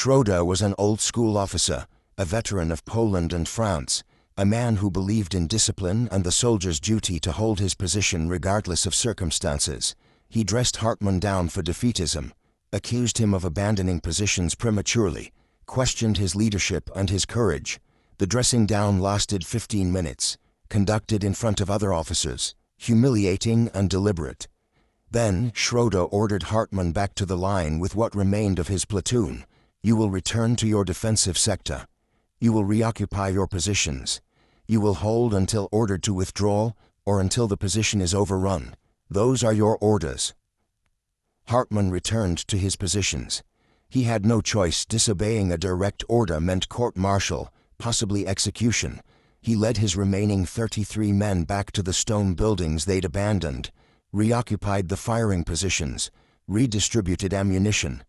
Schroeder was an old-school officer, a veteran of Poland and France, a man who believed in discipline and the soldier's duty to hold his position regardless of circumstances. He dressed Hartmann down for defeatism, accused him of abandoning positions prematurely, questioned his leadership and his courage. The dressing down lasted 15 minutes, conducted in front of other officers, humiliating and deliberate. Then Schroeder ordered Hartmann back to the line with what remained of his platoon. You will return to your defensive sector. You will reoccupy your positions. You will hold until ordered to withdraw or until the position is overrun. Those are your orders. Hartmann returned to his positions. He had no choice. Disobeying a direct order meant court-martial, possibly execution. He led his remaining 33 men back to the stone buildings they'd abandoned, reoccupied the firing positions, redistributed ammunition,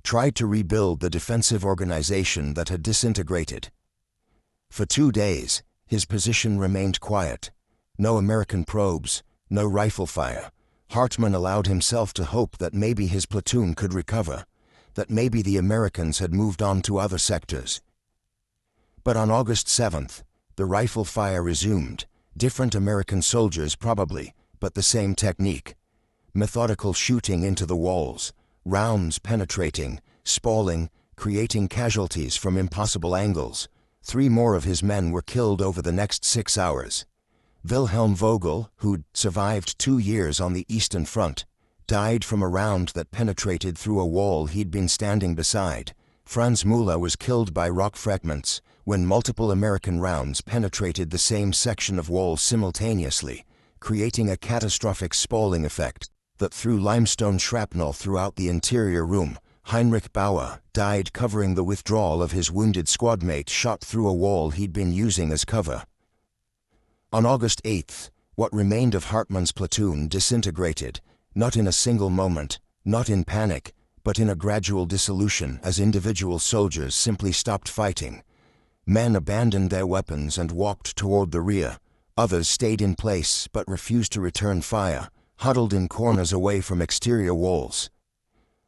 tried to rebuild the defensive organization that had disintegrated. For 2 days, his position remained quiet. No American probes, no rifle fire. Hartmann allowed himself to hope that maybe his platoon could recover, that maybe the Americans had moved on to other sectors. But on August 7th, the rifle fire resumed. Different American soldiers probably, but the same technique. Methodical shooting into the walls, rounds penetrating, spalling, creating casualties from impossible angles. 3 more of his men were killed over the next 6 hours. Wilhelm Vogel, who'd survived 2 years on the Eastern Front, died from a round that penetrated through a wall he'd been standing beside. Franz Müller was killed by rock fragments when multiple American rounds penetrated the same section of wall simultaneously, creating a catastrophic spalling effect that threw limestone shrapnel throughout the interior room. Heinrich Bauer died covering the withdrawal of his wounded squadmate shot through a wall he'd been using as cover. On August 8th, what remained of Hartmann's platoon disintegrated, not in a single moment, not in panic, but in a gradual dissolution as individual soldiers simply stopped fighting. Men abandoned their weapons and walked toward the rear. Others stayed in place but refused to return fire, huddled in corners away from exterior walls.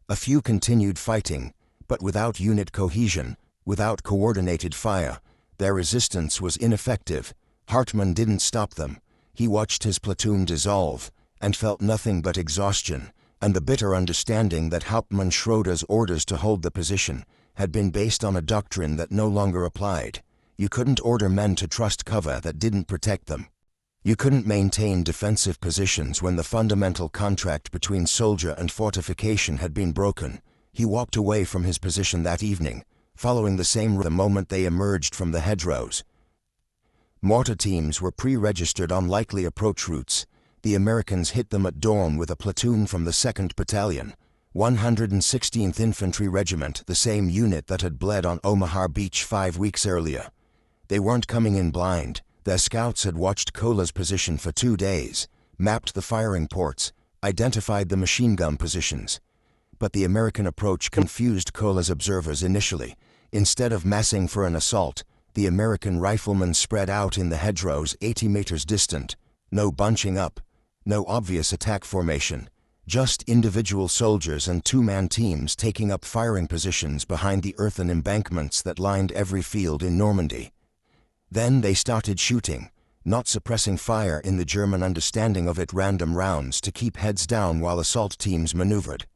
A few continued fighting, but without unit cohesion, without coordinated fire. Their resistance was ineffective. Hartmann didn't stop them. He watched his platoon dissolve and felt nothing but exhaustion and the bitter understanding that Hauptmann Schroeder's orders to hold the position had been based on a doctrine that no longer applied. You couldn't order men to trust cover that didn't protect them. You couldn't maintain defensive positions when the fundamental contract between soldier and fortification had been broken. He walked away from his position that evening, following the same route the moment they emerged from the hedgerows. Mortar teams were pre-registered on likely approach routes. The Americans hit them at dawn with a platoon from the 2nd Battalion, 116th Infantry Regiment, the same unit that had bled on Omaha Beach 5 weeks earlier. They weren't coming in blind. Their scouts had watched Kohler's position for 2 days, mapped the firing ports, identified the machine gun positions. But the American approach confused Kohler's observers initially. Instead of massing for an assault, the American riflemen spread out in the hedgerows 80 meters distant. No bunching up, no obvious attack formation, just individual soldiers and 2-man teams taking up firing positions behind the earthen embankments that lined every field in Normandy. Then they started shooting, not suppressing fire in the German understanding of it, random rounds to keep heads down while assault teams maneuvered.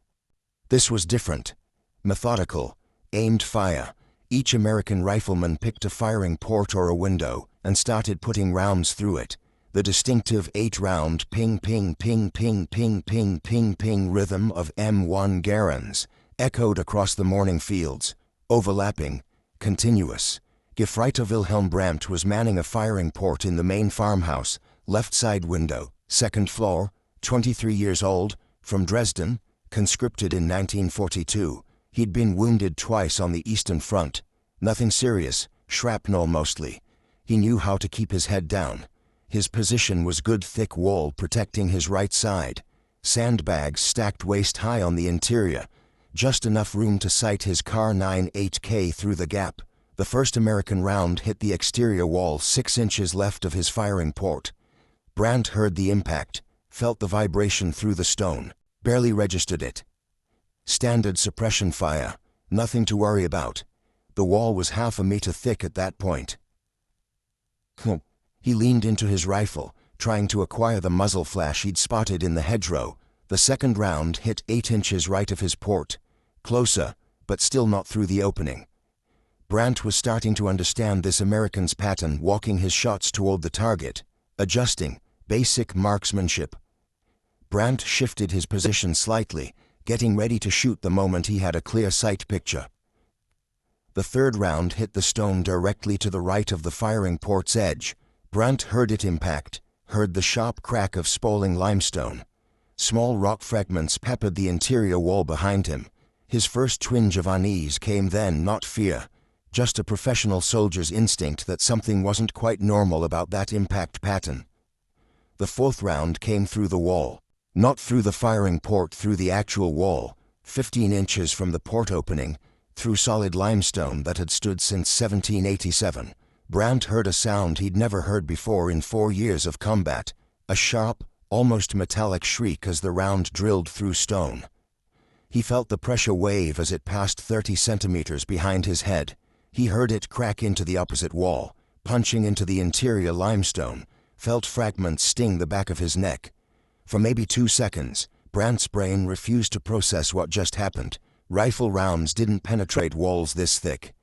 This was different. Methodical, aimed fire. Each American rifleman picked a firing port or a window and started putting rounds through it. The distinctive 8-round ping-ping-ping-ping-ping-ping-ping rhythm of M1 Garands echoed across the morning fields, overlapping, continuous. Gefreiter Wilhelm Brandt was manning a firing port in the main farmhouse, left side window, 2nd floor, 23 years old, from Dresden, conscripted in 1942. He'd been wounded twice on the Eastern Front. Nothing serious, shrapnel mostly. He knew how to keep his head down. His position was good thick wall protecting his right side. Sandbags stacked waist high on the interior. Just enough room to sight his Kar 9 8K through the gap. The first American round hit the exterior wall 6 inches left of his firing port. Brandt heard the impact, felt the vibration through the stone, barely registered it. Standard suppression fire, Nothing to worry about. The wall was half a meter thick at that point. He leaned into his rifle, trying to acquire the muzzle flash he'd spotted in the hedgerow. The second round hit 8 inches right of his port. Closer, but still not through the opening. Brandt was starting to understand this American's pattern, walking his shots toward the target, adjusting, basic marksmanship. Brandt shifted his position slightly, getting ready to shoot the moment he had a clear sight picture. The third round hit the stone directly to the right of the firing port's edge. Brandt heard it impact, heard the sharp crack of spalling limestone. Small rock fragments peppered the interior wall behind him. His first twinge of unease came then, not fear, just a professional soldier's instinct that something wasn't quite normal about that impact pattern. The fourth round came through the wall. Not through the firing port, through the actual wall, 15 inches from the port opening, through solid limestone that had stood since 1787. Brandt heard a sound he'd never heard before in 4 years of combat, a sharp, almost metallic shriek as the round drilled through stone. He felt the pressure wave as it passed 30 centimeters behind his head. He heard it crack into the opposite wall, punching into the interior limestone, felt fragments sting the back of his neck. For maybe 2 seconds, Brandt's brain refused to process what just happened. Rifle rounds didn't penetrate walls this thick.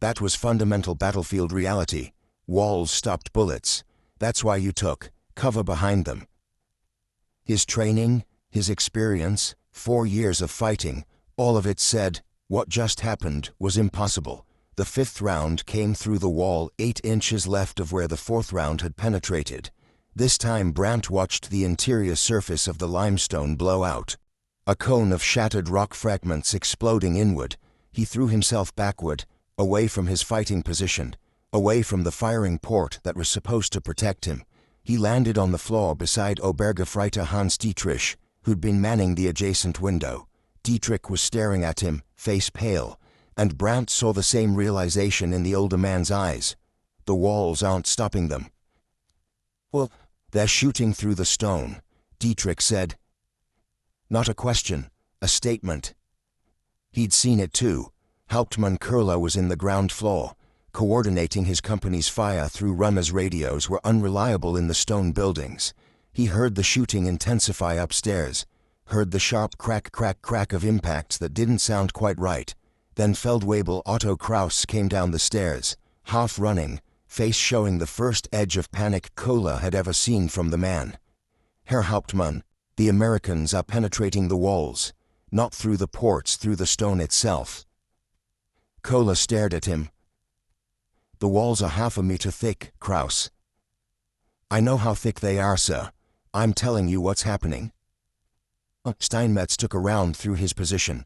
That was fundamental battlefield reality. Walls stopped bullets. That's why you took cover behind them. His training, his experience, 4 years of fighting, all of it said, what just happened was impossible. The fifth round came through the wall 8 inches left of where the fourth round had penetrated. This time Brandt watched the interior surface of the limestone blow out. A cone of shattered rock fragments exploding inward. He threw himself backward, away from his fighting position, away from the firing port that was supposed to protect him. He landed on the floor beside Obergefreiter Hans Dietrich, who'd been manning the adjacent window. Dietrich was staring at him, face pale, and Brandt saw the same realization in the older man's eyes. The walls aren't stopping them. Well, they're shooting through the stone, Dietrich said. Not a question, a statement. He'd seen it too. Hauptmann Kurler was in the ground floor. Coordinating his company's fire through runners' radios were unreliable in the stone buildings. He heard the shooting intensify upstairs, heard the sharp crack of impacts that didn't sound quite right. Then Feldwebel Otto Kraus came down the stairs, half running, face showing the first edge of panic Kohler had ever seen from the man. Herr Hauptmann, the Americans are penetrating the walls, not through the ports, through the stone itself. Kohler stared at him. The walls are half a meter thick, Kraus. I know how thick they are, sir. I'm telling you what's happening. Steinmetz took a round through his position.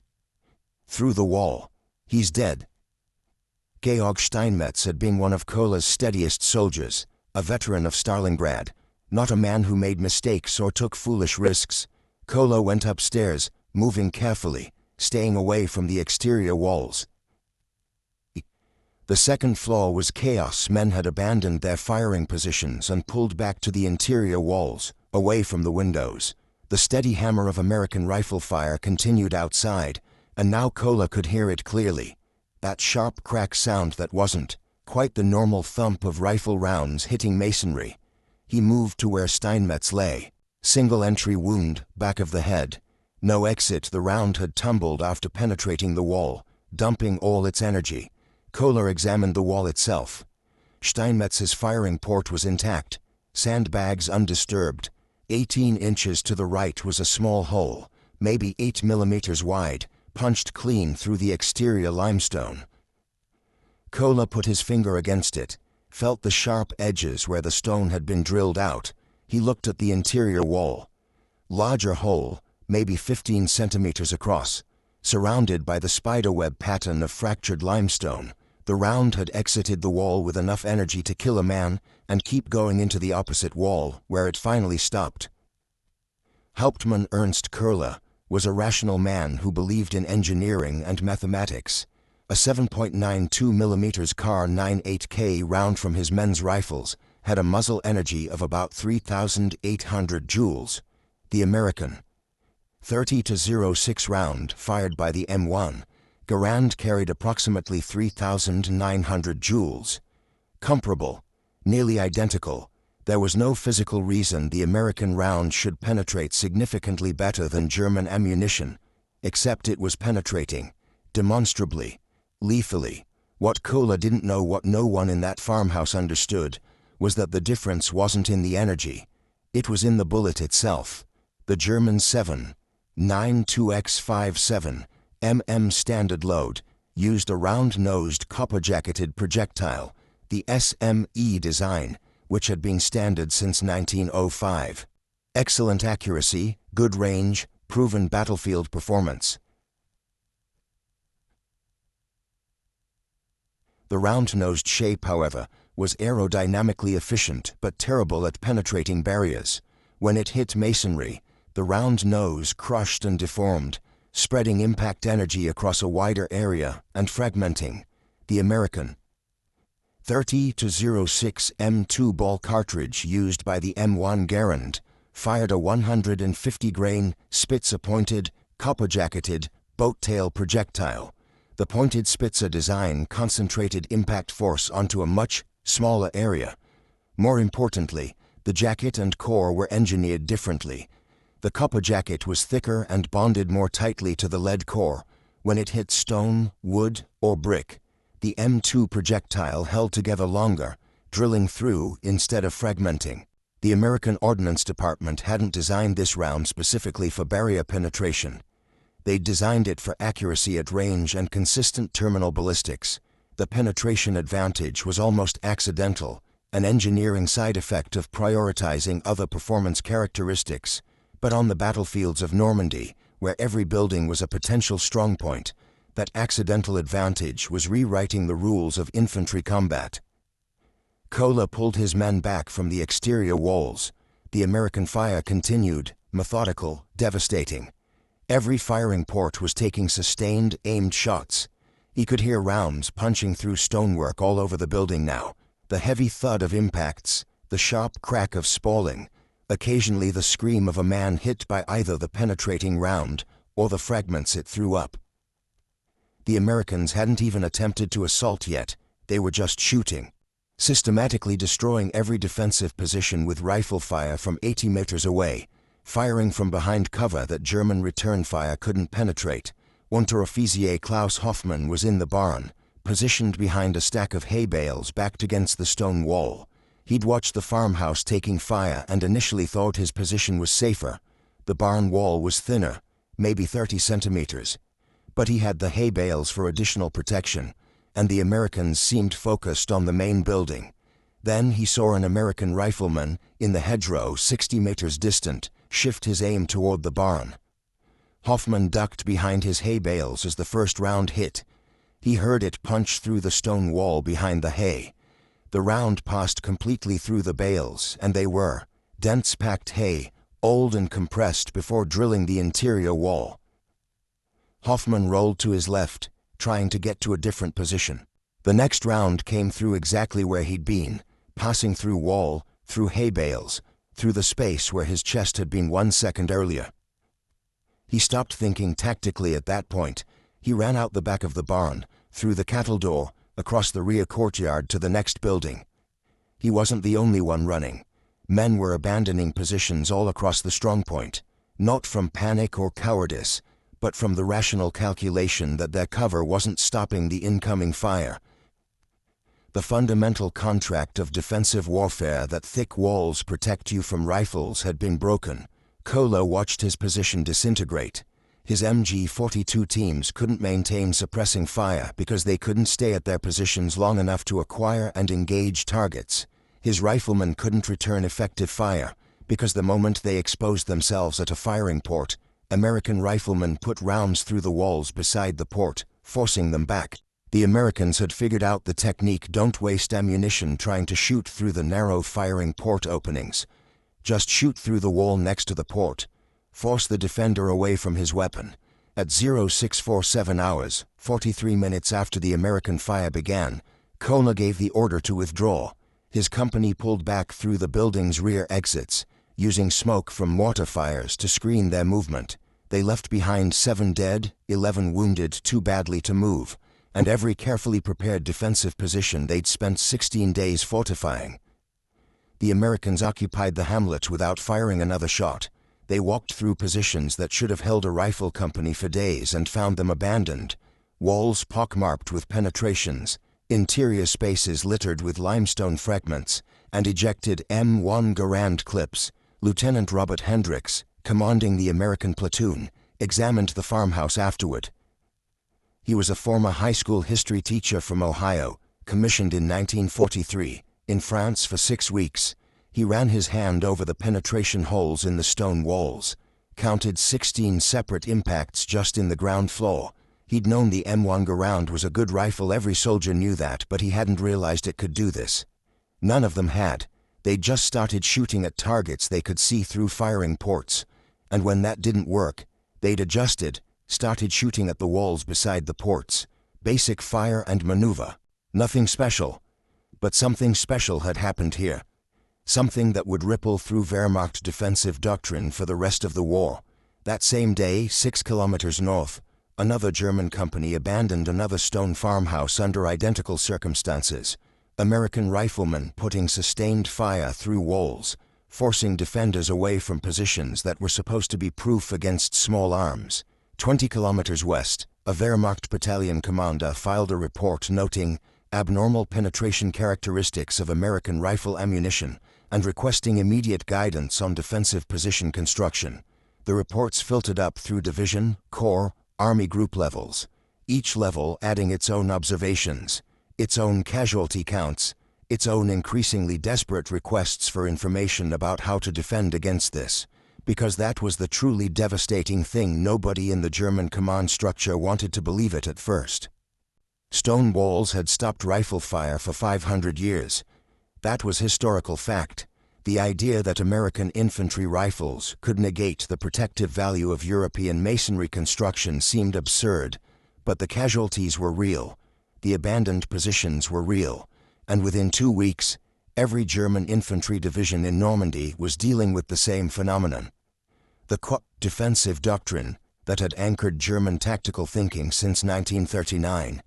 Through the wall. He's dead. Georg Steinmetz had been one of Kohler's steadiest soldiers, a veteran of Stalingrad, not a man who made mistakes or took foolish risks. Kohler went upstairs, moving carefully, staying away from the exterior walls. The second floor was chaos. Men had abandoned their firing positions and pulled back to the interior walls, away from the windows. The steady hammer of American rifle fire continued outside, and now Kohler could hear it clearly. That sharp crack sound that wasn't quite the normal thump of rifle rounds hitting masonry. He moved to where Steinmetz lay. Single entry wound, back of the head. No exit. The round had tumbled after penetrating the wall, dumping all its energy. Kohler examined the wall itself. Steinmetz's firing port was intact, sandbags undisturbed. 18 inches to the right was a small hole, maybe 8 millimeters wide, punched clean through the exterior limestone. Kohler put his finger against it, felt the sharp edges where the stone had been drilled out. He looked at the interior wall. Larger hole, maybe 15 centimeters across, surrounded by the spiderweb pattern of fractured limestone. The round had exited the wall with enough energy to kill a man and keep going into the opposite wall, where it finally stopped. Hauptmann Ernst Kurler was a rational man who believed in engineering and mathematics. A 7.92 millimeters Kar 98K round from his men's rifles had a muzzle energy of about 3,800 joules. The American 30-06 round fired by the M1 Garand carried approximately 3,900 joules. Comparable, nearly identical, there was no physical reason the American round should penetrate significantly better than German ammunition, except it was penetrating, demonstrably, lethally. What Kola didn't know, what no one in that farmhouse understood, was that the difference wasn't in the energy, it was in the bullet itself. The German 7.92x57 mm standard load used a round-nosed copper-jacketed projectile, the SME design, which had been standard since 1905. Excellent accuracy, good range, proven battlefield performance. The round-nosed shape, however, was aerodynamically efficient but terrible at penetrating barriers. When it hit masonry, the round nose crushed and deformed, spreading impact energy across a wider area and fragmenting. The American 30-06 M2 ball cartridge used by the M1 Garand fired a 150-grain, Spitze-pointed, copper-jacketed, boat-tail projectile. The pointed Spitze design concentrated impact force onto a much smaller area. More importantly, the jacket and core were engineered differently. The copper jacket was thicker and bonded more tightly to the lead core. When it hit stone, wood, or brick, the M2 projectile held together longer, drilling through instead of fragmenting. The American Ordnance Department hadn't designed this round specifically for barrier penetration. They'd designed it for accuracy at range and consistent terminal ballistics. The penetration advantage was almost accidental, an engineering side effect of prioritizing other performance characteristics. But on the battlefields of Normandy, where every building was a potential strongpoint, that accidental advantage was rewriting the rules of infantry combat. Kola pulled his men back from the exterior walls. The American fire continued, methodical, devastating. Every firing port was taking sustained, aimed shots. He could hear rounds punching through stonework all over the building now, the heavy thud of impacts, the sharp crack of spalling, occasionally the scream of a man hit by either the penetrating round or the fragments it threw up. The Americans hadn't even attempted to assault yet, they were just shooting, systematically destroying every defensive position with rifle fire from 80 meters away, firing from behind cover that German return fire couldn't penetrate. Unteroffizier Klaus Hoffmann was in the barn, positioned behind a stack of hay bales backed against the stone wall. He'd watched the farmhouse taking fire and initially thought his position was safer. The barn wall was thinner, maybe 30 centimeters. But he had the hay bales for additional protection, and the Americans seemed focused on the main building. Then he saw an American rifleman, in the hedgerow 60 meters distant, shift his aim toward the barn. Hoffmann ducked behind his hay bales as the first round hit. He heard it punch through the stone wall behind the hay. The round passed completely through the bales, and they were dense packed hay, old and compressed before drilling the interior wall. Hoffmann rolled to his left, trying to get to a different position. The next round came through exactly where he'd been, passing through wall, through hay bales, through the space where his chest had been 1 second earlier. He stopped thinking tactically at that point. He ran out the back of the barn, through the cattle door, across the rear courtyard to the next building. He wasn't the only one running. Men were abandoning positions all across the strongpoint, not from panic or cowardice, but from the rational calculation that their cover wasn't stopping the incoming fire. The fundamental contract of defensive warfare that thick walls protect you from rifles had been broken. Kola watched his position disintegrate. His MG-42 teams couldn't maintain suppressing fire because they couldn't stay at their positions long enough to acquire and engage targets. His riflemen couldn't return effective fire because the moment they exposed themselves at a firing port, American riflemen put rounds through the walls beside the port, forcing them back. The Americans had figured out the technique: don't waste ammunition trying to shoot through the narrow firing port openings. Just shoot through the wall next to the port. Force the defender away from his weapon. At 0647 hours, 43 minutes after the American fire began, Kola gave the order to withdraw. His company pulled back through the building's rear exits, using smoke from mortar fires to screen their movement. They left behind 7 dead, 11 wounded, too badly to move, and every carefully prepared defensive position they'd spent 16 days fortifying. The Americans occupied the hamlet without firing another shot. They walked through positions that should have held a rifle company for days and found them abandoned. Walls pockmarked with penetrations, interior spaces littered with limestone fragments, and ejected M1 Garand clips. Lieutenant Robert Hendricks, commanding the American platoon, examined the farmhouse afterward. He was a former high school history teacher from Ohio, commissioned in 1943, in France for 6 weeks. He ran his hand over the penetration holes in the stone walls, counted 16 separate impacts just in the ground floor. He'd known the M1 Garand was a good rifle, every soldier knew that, but he hadn't realized it could do this. None of them had. They'd just started shooting at targets they could see through firing ports, and when that didn't work, they'd adjusted, started shooting at the walls beside the ports. Basic fire and maneuver. Nothing special. But something special had happened here. Something that would ripple through Wehrmacht defensive doctrine for the rest of the war. That same day, 6 kilometers north, another German company abandoned another stone farmhouse under identical circumstances. American riflemen putting sustained fire through walls, forcing defenders away from positions that were supposed to be proof against small arms. 20 kilometers west, a Wehrmacht battalion commander filed a report noting abnormal penetration characteristics of American rifle ammunition and requesting immediate guidance on defensive position construction. The reports filtered up through division, corps, Army group levels, each level adding its own observations, its own casualty counts, its own increasingly desperate requests for information about how to defend against this, because that was the truly devastating thing. Nobody in the German command structure wanted to believe it at first. Stone walls had stopped rifle fire for 500 years. That was historical fact. The idea that American infantry rifles could negate the protective value of European masonry construction seemed absurd, but the casualties were real, the abandoned positions were real, and within 2 weeks, every German infantry division in Normandy was dealing with the same phenomenon. The defensive doctrine that had anchored German tactical thinking since 1939.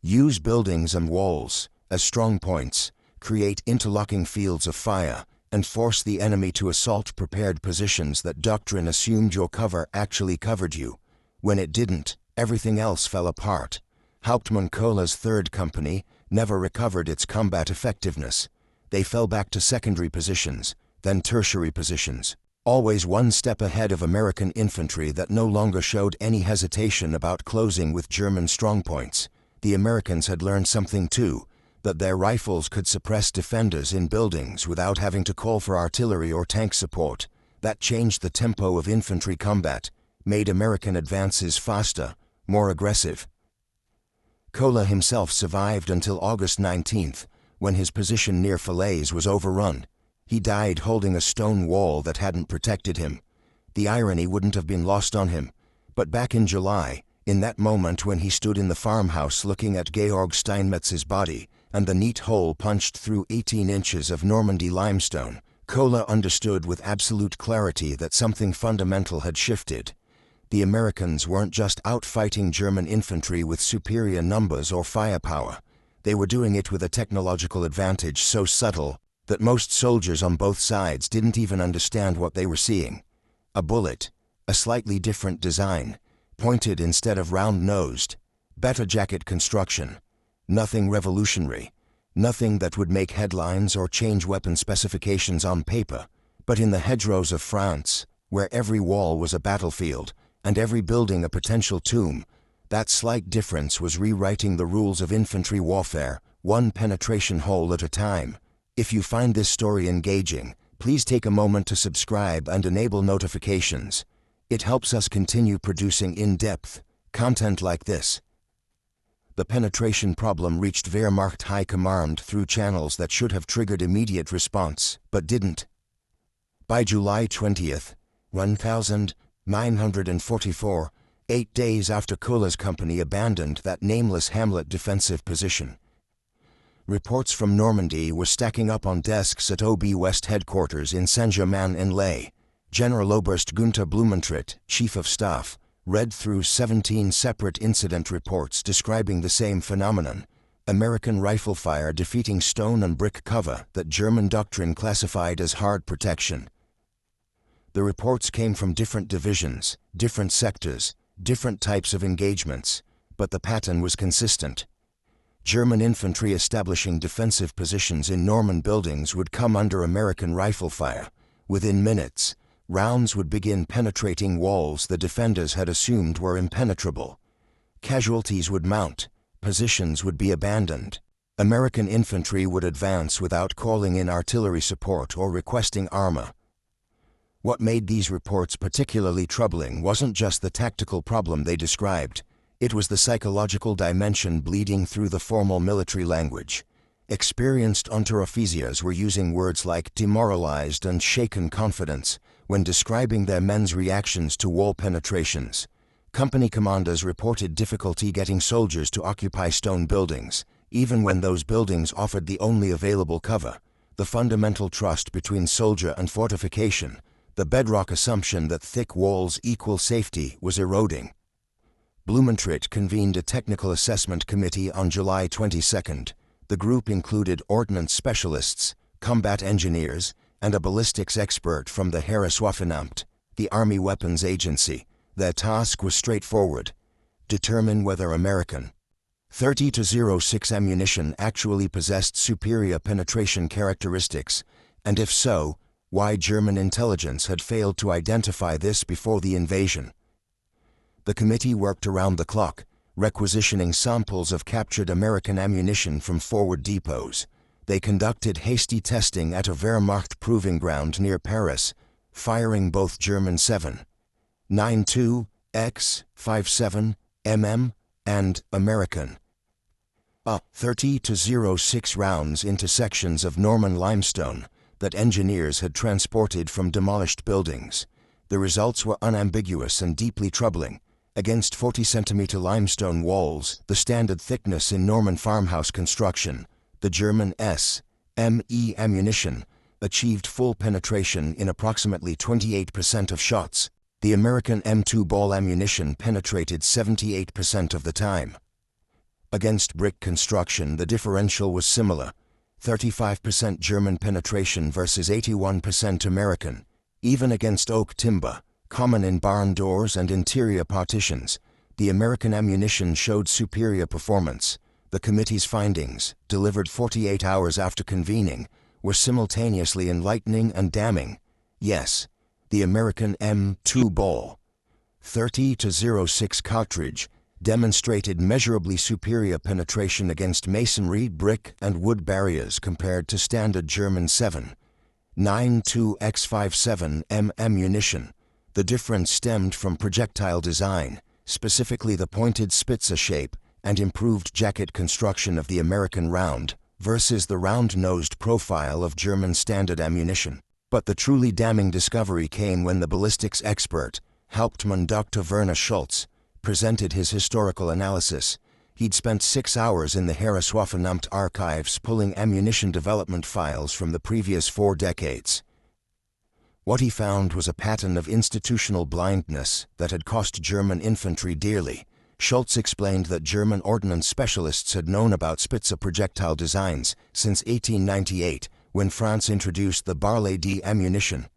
Use buildings and walls as strong points, create interlocking fields of fire, and force the enemy to assault prepared positions that doctrine assumed your cover actually covered you. When it didn't, everything else fell apart. Hauptmann Kohler's 3rd Company never recovered its combat effectiveness. They fell back to secondary positions, then tertiary positions, always one step ahead of American infantry that no longer showed any hesitation about closing with German strongpoints. The Americans had learned something too, that their rifles could suppress defenders in buildings without having to call for artillery or tank support. That changed the tempo of infantry combat, made American advances faster, more aggressive. Kohler himself survived until August 19th, when his position near Falaise was overrun. He died holding a stone wall that hadn't protected him. The irony wouldn't have been lost on him, but back in July, in that moment when he stood in the farmhouse looking at Georg Steinmetz's body, and the neat hole punched through 18 inches of Normandy limestone, Kohler understood with absolute clarity that something fundamental had shifted. The Americans weren't just outfighting German infantry with superior numbers or firepower. They were doing it with a technological advantage so subtle that most soldiers on both sides didn't even understand what they were seeing. A bullet, a slightly different design, pointed instead of round-nosed, better jacket construction. Nothing revolutionary, nothing that would make headlines or change weapon specifications on paper, but in the hedgerows of France, where every wall was a battlefield and every building a potential tomb, that slight difference was rewriting the rules of infantry warfare, one penetration hole at a time. If you find this story engaging, please take a moment to subscribe and enable notifications. It helps us continue producing in-depth content like this. The penetration problem reached Wehrmacht High Command through channels that should have triggered immediate response, but didn't. By July 20th, 1944, 8 days after Kohler's company abandoned that nameless hamlet defensive position, reports from Normandy were stacking up on desks at OB West headquarters in Saint-Germain-en-Laye. General Oberst Günther Blumentritt, Chief of Staff, read through 17 separate incident reports describing the same phenomenon: American rifle fire defeating stone and brick cover that German doctrine classified as hard protection. The reports came from different divisions, different sectors, different types of engagements, but the pattern was consistent. German infantry establishing defensive positions in Norman buildings would come under American rifle fire. Within minutes, rounds would begin penetrating walls the defenders had assumed were impenetrable. Casualties would mount, positions would be abandoned. American infantry would advance without calling in artillery support or requesting armor. What made these reports particularly troubling wasn't just the tactical problem they described, it was the psychological dimension bleeding through the formal military language. Experienced unteroffiziers were using words like demoralized and shaken confidence when describing their men's reactions to wall penetrations. Company commanders reported difficulty getting soldiers to occupy stone buildings, even when those buildings offered the only available cover. The fundamental trust between soldier and fortification, the bedrock assumption that thick walls equal safety, was eroding. Blumentritt convened a technical assessment committee on July 22. The group included ordnance specialists, combat engineers, and a ballistics expert from the Heereswaffenamt, the Army Weapons Agency. Their task was straightforward: determine whether American .30-06 ammunition actually possessed superior penetration characteristics, and if so, why German intelligence had failed to identify this before the invasion. The committee worked around the clock, requisitioning samples of captured American ammunition from forward depots. They conducted hasty testing at a Wehrmacht proving ground near Paris, firing both German 7.92 X57 mm and American .30-06 rounds into sections of Norman limestone that engineers had transported from demolished buildings. The results were unambiguous and deeply troubling. Against 40-centimeter limestone walls, the standard thickness in Norman farmhouse construction, the German S.M.E. ammunition achieved full penetration in approximately 28% of shots. The American M2 ball ammunition penetrated 78% of the time. Against brick construction, the differential was similar: 35% German penetration versus 81% American. Even against oak timber, common in barn doors and interior partitions, the American ammunition showed superior performance. The committee's findings, delivered 48 hours after convening, were simultaneously enlightening and damning. Yes, the American M2 ball .30-06 cartridge demonstrated measurably superior penetration against masonry, brick, and wood barriers compared to standard German 7.92 X57 mm ammunition. The difference stemmed from projectile design, specifically the pointed Spitze shape and improved jacket construction of the American round versus the round-nosed profile of German standard ammunition. But the truly damning discovery came when the ballistics expert, Hauptmann Dr. Werner Schultz, presented his historical analysis. He'd spent 6 hours in the Heereswaffenamt archives pulling ammunition development files from the previous 4 decades. What he found was a pattern of institutional blindness that had cost German infantry dearly. Schultz explained that German ordnance specialists had known about Spitze projectile designs since 1898, when France introduced the Barlet-D ammunition.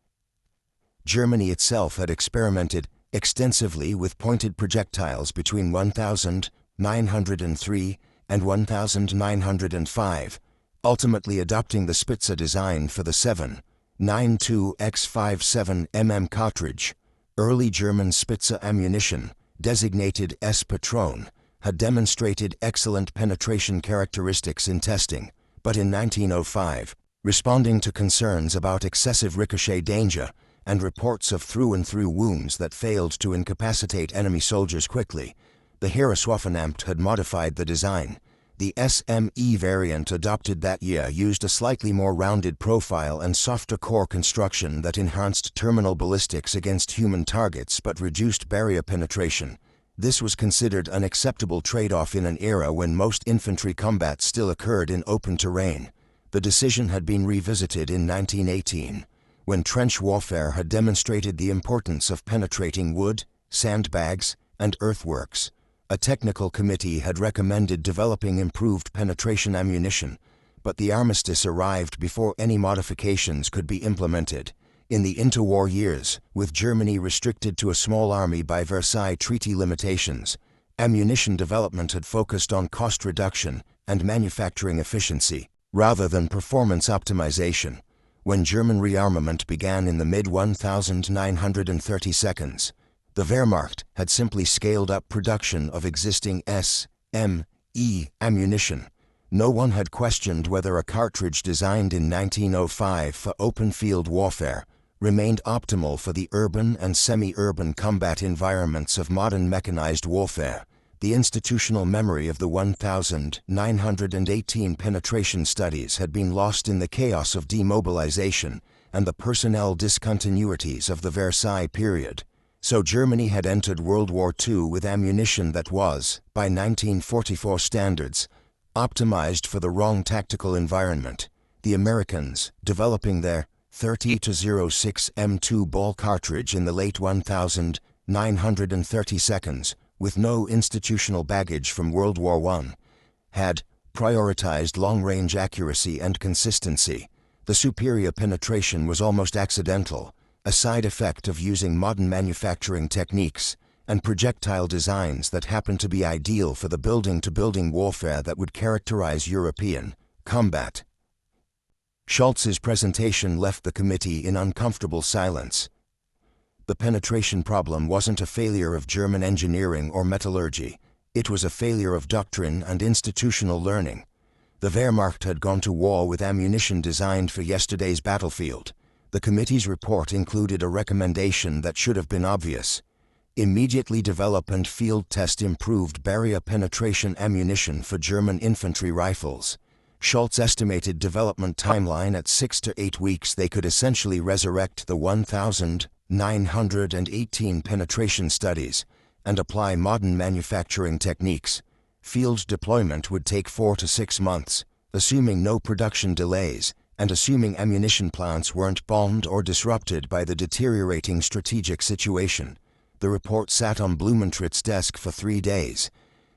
Germany itself had experimented extensively with pointed projectiles between 1903 and 1905, ultimately adopting the Spitze design for the 7.92 X57 mm cartridge. Early German Spitze ammunition, designated S-Patron, had demonstrated excellent penetration characteristics in testing, but in 1905, responding to concerns about excessive ricochet danger and reports of through-and-through wounds that failed to incapacitate enemy soldiers quickly, the Heereswaffenamt had modified the design. The SME variant adopted that year used a slightly more rounded profile and softer core construction that enhanced terminal ballistics against human targets but reduced barrier penetration. This was considered an acceptable trade-off in an era when most infantry combat still occurred in open terrain. The decision had been revisited in 1918, when trench warfare had demonstrated the importance of penetrating wood, sandbags, and earthworks. A technical committee had recommended developing improved penetration ammunition, but the armistice arrived before any modifications could be implemented. In the interwar years, with Germany restricted to a small army by Versailles Treaty limitations, ammunition development had focused on cost reduction and manufacturing efficiency, rather than performance optimization. When German rearmament began in the mid-1930s, the Wehrmacht had simply scaled up production of existing S.M.E. ammunition. No one had questioned whether a cartridge designed in 1905 for open field warfare remained optimal for the urban and semi-urban combat environments of modern mechanized warfare. The institutional memory of the 1918 penetration studies had been lost in the chaos of demobilization and the personnel discontinuities of the Versailles period. So Germany had entered World War II with ammunition that was, by 1944 standards, optimized for the wrong tactical environment. The Americans, developing their 30-06 M2 ball cartridge in the late 1930s, with no institutional baggage from World War I, had prioritized long-range accuracy and consistency. The superior penetration was almost accidental, a side effect of using modern manufacturing techniques and projectile designs that happened to be ideal for the building-to-building warfare that would characterize European combat. Schultz's presentation left the committee in uncomfortable silence. The penetration problem wasn't a failure of German engineering or metallurgy. It was a failure of doctrine and institutional learning. The Wehrmacht had gone to war with ammunition designed for yesterday's battlefield. The committee's report included a recommendation that should have been obvious. Immediately develop and field test improved barrier penetration ammunition for German infantry rifles. Schultz estimated development timeline at 6 to 8 weeks. They could essentially resurrect the 1918 penetration studies and apply modern manufacturing techniques. Field deployment would take 4 to 6 months, assuming no production delays, and assuming ammunition plants weren't bombed or disrupted by the deteriorating strategic situation. The report sat on Blumentrit's desk for 3 days.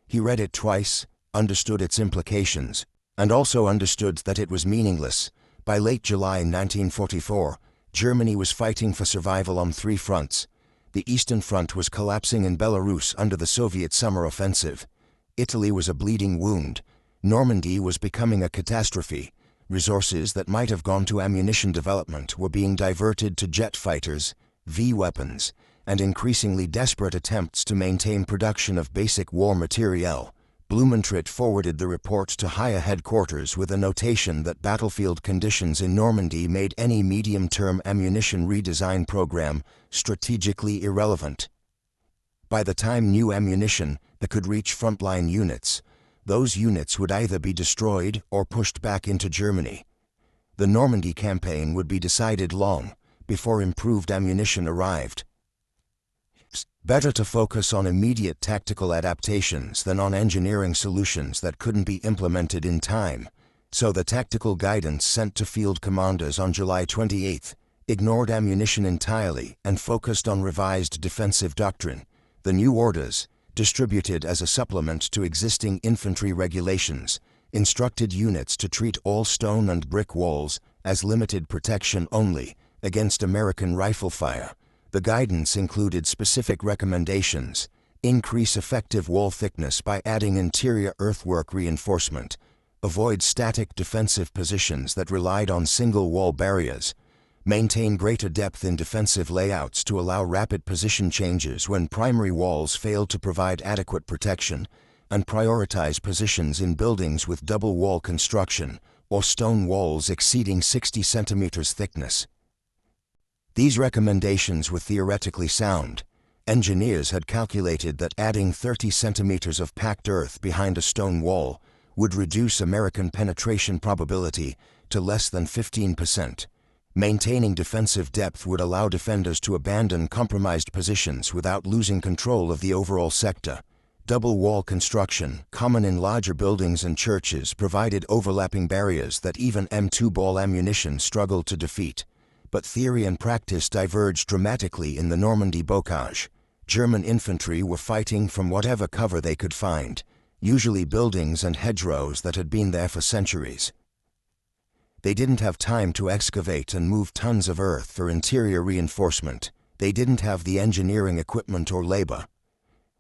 He read it twice, understood its implications, and also understood that it was meaningless. By late July 1944, Germany was fighting for survival on 3 fronts. The Eastern Front was collapsing in Belarus under the Soviet summer offensive. Italy was a bleeding wound. Normandy was becoming a catastrophe. Resources that might have gone to ammunition development were being diverted to jet fighters, V-weapons, and increasingly desperate attempts to maintain production of basic war materiel. Blumentritt forwarded the report to higher headquarters with a notation that battlefield conditions in Normandy made any medium-term ammunition redesign program strategically irrelevant. By the time new ammunition that could reach frontline units, those units would either be destroyed or pushed back into Germany. The Normandy campaign would be decided long before improved ammunition arrived. Better to focus on immediate tactical adaptations than on engineering solutions that couldn't be implemented in time. So the tactical guidance sent to field commanders on July 28 ignored ammunition entirely and focused on revised defensive doctrine. The new orders, distributed as a supplement to existing infantry regulations, instructed units to treat all stone and brick walls as limited protection only against American rifle fire. The guidance included specific recommendations: increase effective wall thickness by adding interior earthwork reinforcement, avoid static defensive positions that relied on single wall barriers, maintain greater depth in defensive layouts to allow rapid position changes when primary walls failed to provide adequate protection, and prioritize positions in buildings with double wall construction or stone walls exceeding 60 centimeters thickness. These recommendations were theoretically sound. Engineers had calculated that adding 30 centimeters of packed earth behind a stone wall would reduce American penetration probability to less than 15%. Maintaining defensive depth would allow defenders to abandon compromised positions without losing control of the overall sector. Double wall construction, common in larger buildings and churches, provided overlapping barriers that even M2 ball ammunition struggled to defeat. But theory and practice diverged dramatically in the Normandy bocage. German infantry were fighting from whatever cover they could find, usually buildings and hedgerows that had been there for centuries. They didn't have time to excavate and move tons of earth for interior reinforcement. They didn't have the engineering equipment or labor.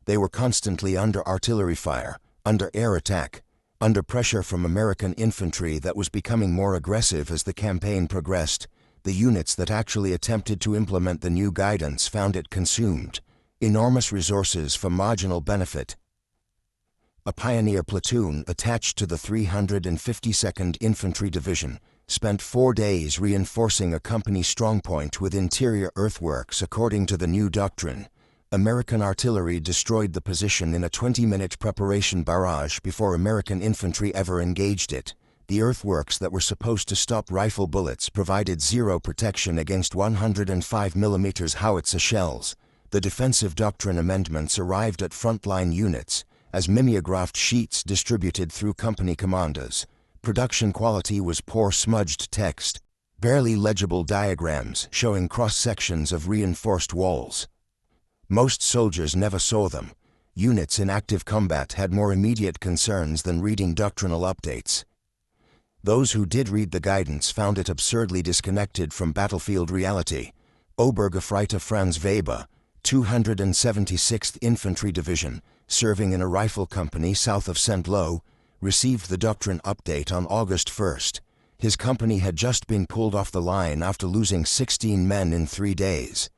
They were constantly under artillery fire, under air attack, under pressure from American infantry that was becoming more aggressive as the campaign progressed. The units that actually attempted to implement the new guidance found it consumed enormous resources for marginal benefit. A pioneer platoon attached to the 352nd Infantry Division spent 4 days reinforcing a company strongpoint with interior earthworks according to the new doctrine. American artillery destroyed the position in a 20-minute preparation barrage before American infantry ever engaged it. The earthworks that were supposed to stop rifle bullets provided zero protection against 105 mm howitzer shells. The defensive doctrine amendments arrived at frontline units as mimeographed sheets distributed through company commanders. Production quality was poor smudged text, barely legible diagrams showing cross-sections of reinforced walls. Most soldiers never saw them. Units in active combat had more immediate concerns than reading doctrinal updates. Those who did read the guidance found it absurdly disconnected from battlefield reality. Obergefreiter Franz Weber, 276th Infantry Division, serving in a rifle company south of Saint-Lô, received the doctrine update on August 1st. His company had just been pulled off the line after losing 16 men in 3 days.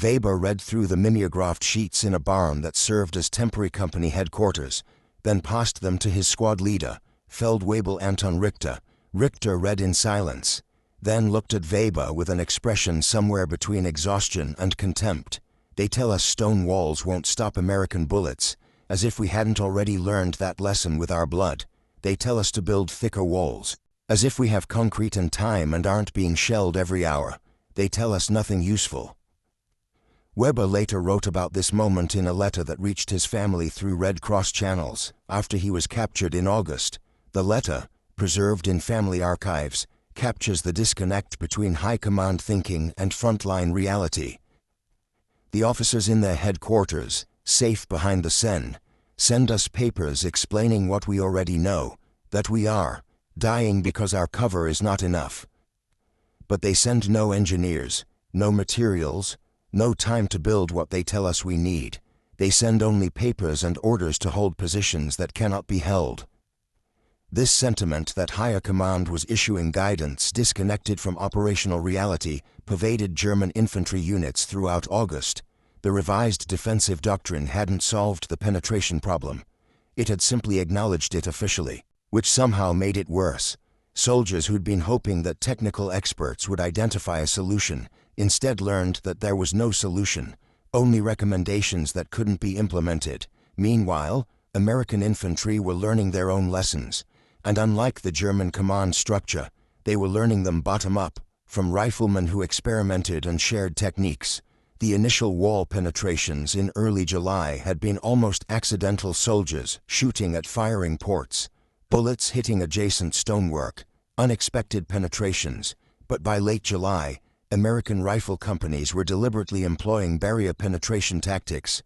Weber read through the mimeographed sheets in a barn that served as temporary company headquarters, then passed them to his squad leader, Feldwebel Anton Richter. Richter read in silence, then looked at Weber with an expression somewhere between exhaustion and contempt. They tell us stone walls won't stop American bullets, as if we hadn't already learned that lesson with our blood. They tell us to build thicker walls, as if we have concrete and time and aren't being shelled every hour. They tell us nothing useful. Weber later wrote about this moment in a letter that reached his family through Red Cross channels after he was captured in August. The letter, preserved in family archives, captures the disconnect between high command thinking and frontline reality. The officers in their headquarters, safe behind the Seine, send us papers explaining what we already know, that we are dying because our cover is not enough. But they send no engineers, no materials, no time to build what they tell us we need. They send only papers and orders to hold positions that cannot be held. This sentiment that higher command was issuing guidance disconnected from operational reality pervaded German infantry units throughout August. The revised defensive doctrine hadn't solved the penetration problem. It had simply acknowledged it officially, which somehow made it worse. Soldiers who'd been hoping that technical experts would identify a solution instead learned that there was no solution, only recommendations that couldn't be implemented. Meanwhile, American infantry were learning their own lessons, and unlike the German command structure, they were learning them bottom-up, from riflemen who experimented and shared techniques. The initial wall penetrations in early July had been almost accidental soldiers shooting at firing ports, bullets hitting adjacent stonework, unexpected penetrations, but by late July, American rifle companies were deliberately employing barrier penetration tactics.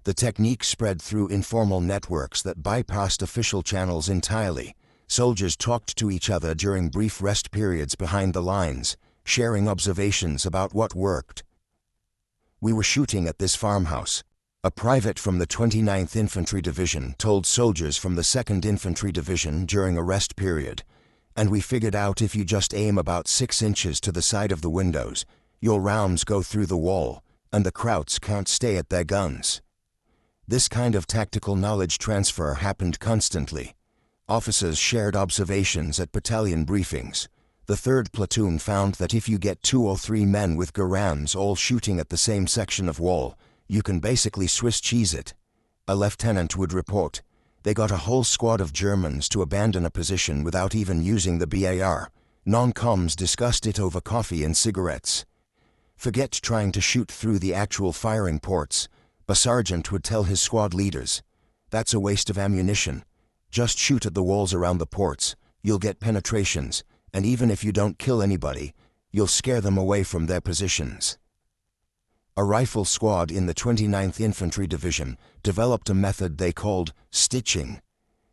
The technique spread through informal networks that bypassed official channels entirely. Soldiers talked to each other during brief rest periods behind the lines, sharing observations about what worked. We were shooting at this farmhouse. A private from the 29th Infantry Division told soldiers from the 2nd Infantry Division during a rest period, and we figured out if you just aim about 6 inches to the side of the windows, your rounds go through the wall, and the Krauts can't stay at their guns. This kind of tactical knowledge transfer happened constantly. Officers shared observations at battalion briefings. The 3rd platoon found that if you get 2 or 3 men with Garands all shooting at the same section of wall, you can basically Swiss cheese it. A lieutenant would report, they got a whole squad of Germans to abandon a position without even using the BAR. Non-coms discussed it over coffee and cigarettes. Forget trying to shoot through the actual firing ports, a sergeant would tell his squad leaders. That's a waste of ammunition. Just shoot at the walls around the ports, you'll get penetrations, and even if you don't kill anybody, You'll scare them away from their positions. A rifle squad in the 29th Infantry Division developed a method they called stitching,